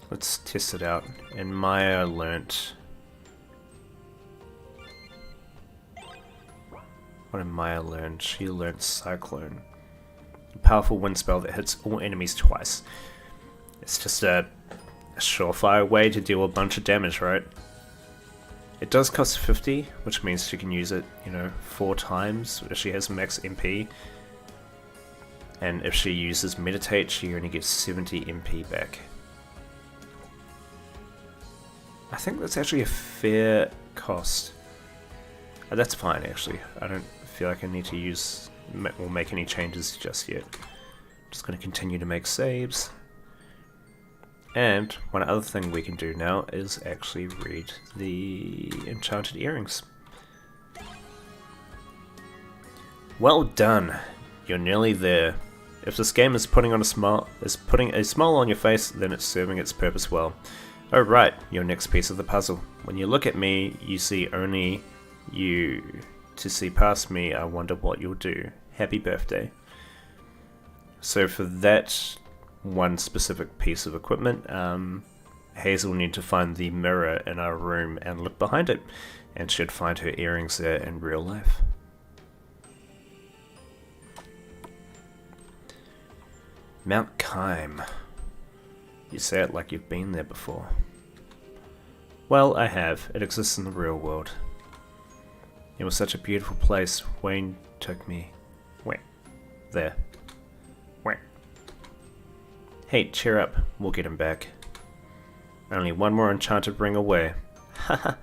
Let's test it out. And Maya learnt... What did Maya learn? She learnt Cyclone. A powerful wind spell that hits all enemies twice. It's just a surefire way to deal a bunch of damage, right? It does cost 50, which means she can use it, 4 times if she has max MP. And if she uses Meditate, she only gets 70 MP back. I think that's actually a fair cost. That's fine, actually. I don't feel like I need to use or make any changes just yet. I'm just going to continue to make saves. And one other thing we can do now is actually read the enchanted earrings. Well done. You're nearly there. If this game is putting a smile on your face, then it's serving its purpose well. Oh right, your next piece of the puzzle. When you look at me, you see only you. To see past me, I wonder what you'll do. Happy birthday. So for that one specific piece of equipment, Hazel will need to find the mirror in our room and look behind it, and should find her earrings there in real life. Mount Kime. You say it like you've been there before. Well, I have. It exists in the real world. It was such a beautiful place. Wayne took me. Wait. There. Wait. Hey, cheer up. We'll get him back. Only one more enchanted ring away. Haha.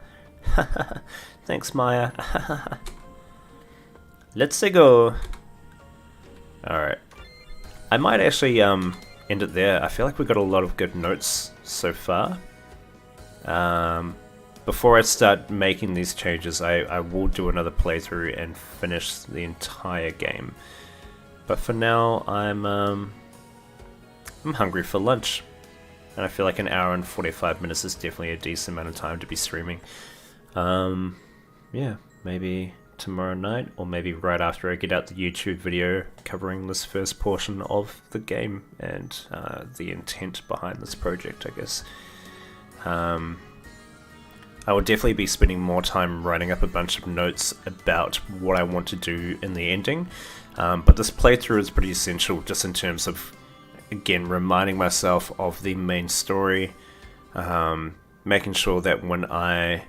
Haha. Thanks, Maya. Let's go. Alright. I might actually end it there. I feel like we got a lot of good notes so far. Before I start making these changes, I will do another playthrough and finish the entire game. But for now, I'm hungry for lunch, and I feel like an hour and 45 minutes is definitely a decent amount of time to be streaming. Yeah, maybe tomorrow night, or maybe right after I get out the YouTube video covering this first portion of the game and the intent behind this project, I guess. I will definitely be spending more time writing up a bunch of notes about what I want to do in the ending, but this playthrough is pretty essential just in terms of, again, reminding myself of the main story, making sure that when I...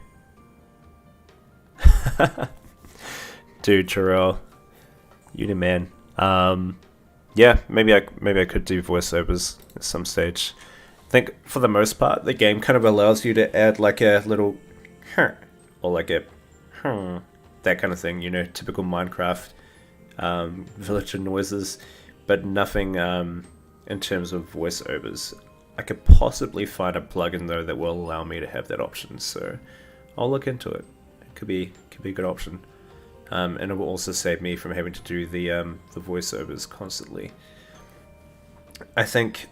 Dude, Terrell, you the man. Yeah, maybe I could do voiceovers at some stage. I think for the most part, the game kind of allows you to add like a little or like a that kind of thing, typical Minecraft villager noises, but nothing in terms of voiceovers. I could possibly find a plugin though that will allow me to have that option, so I'll look into it. It could be a good option, and it will also save me from having to do the voiceovers constantly. I think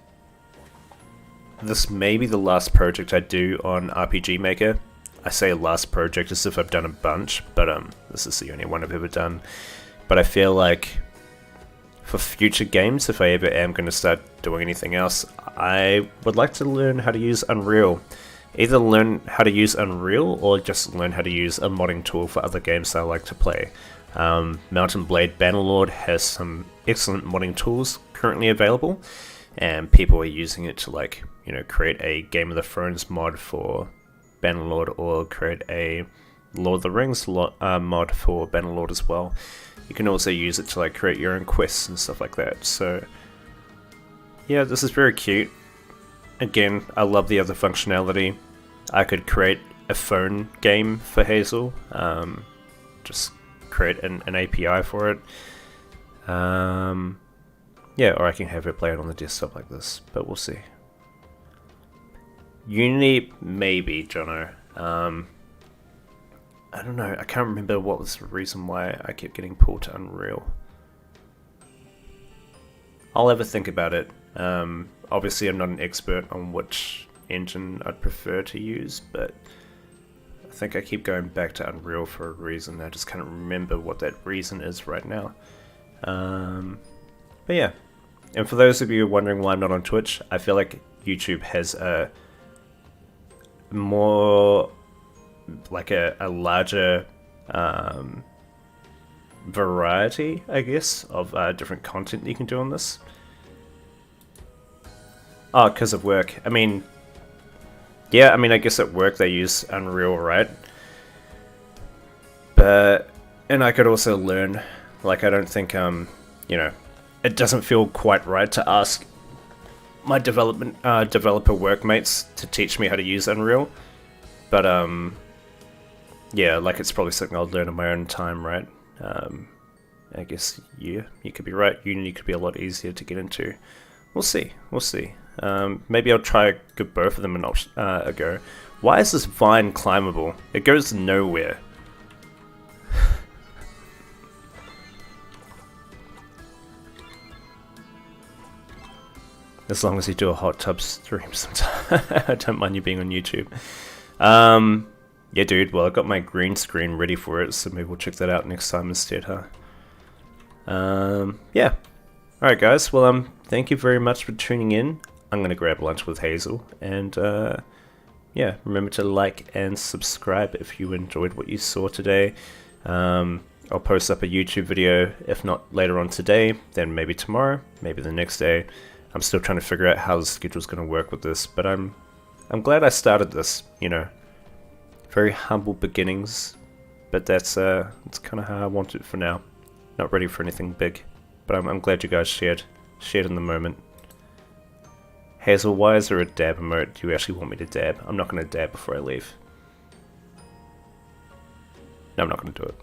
this may be the last project I do on RPG Maker. I say last project as if I've done a bunch, but this is the only one I've ever done. But I feel like for future games, if I ever am going to start doing anything else, I would like to learn how to use Unreal. Either learn how to use Unreal or just learn how to use a modding tool for other games that I like to play. Mountain Blade Bannerlord has some excellent modding tools currently available. and people are using it to, like, you know, create a Game of the Thrones mod for Bannerlord, or create a Lord of the Rings mod for Bannerlord as well. You can also use it to, like, create your own quests and stuff like that. So yeah, this is very cute. Again, I love the other functionality. I could create a phone game for Hazel, just create an API for it. Yeah, or I can have her play it on the desktop like this, but we'll see. Unity, maybe, Jono. I don't know, I can't remember what was the reason why I kept getting pulled to Unreal. I'll have a think about it. Obviously I'm not an expert on which engine I'd prefer to use, but I think I keep going back to Unreal for a reason. I just can't remember what that reason is right now. But yeah, and for those of you wondering why I'm not on Twitch, I feel like YouTube has a more, like a larger variety, I guess, of different content that you can do on this. Oh, because of work. I mean, yeah, I mean, I guess at work they use Unreal, right? But, and I could also learn, like, I don't think, you know, it doesn't feel quite right to ask my developer workmates to teach me how to use Unreal. But, yeah, like, it's probably something I'll learn in my own time, right? I guess, yeah, you could be right. Unity could be a lot easier to get into. We'll see. We'll see. Maybe I'll try give both of them a go. Why is this vine climbable? It goes nowhere. As long as you do a hot tub stream sometime. I don't mind you being on YouTube. Yeah, dude, well, I got my green screen ready for it, so maybe we'll check that out next time instead, huh? Yeah. Alright, guys, well, thank you very much for tuning in. I'm gonna grab lunch with Hazel, and, yeah, remember to like and subscribe if you enjoyed what you saw today. I'll post up a YouTube video, if not later on today, then maybe tomorrow, maybe the next day. I'm still trying to figure out how the schedule's gonna work with this, but I'm glad I started this, you know. Very humble beginnings, but that's kind of how I want it for now. Not ready for anything big, but I'm glad you guys shared in the moment. Hazel, why is there a dab emote? Do you actually want me to dab? I'm not going to dab before I leave. No, I'm not going to do it.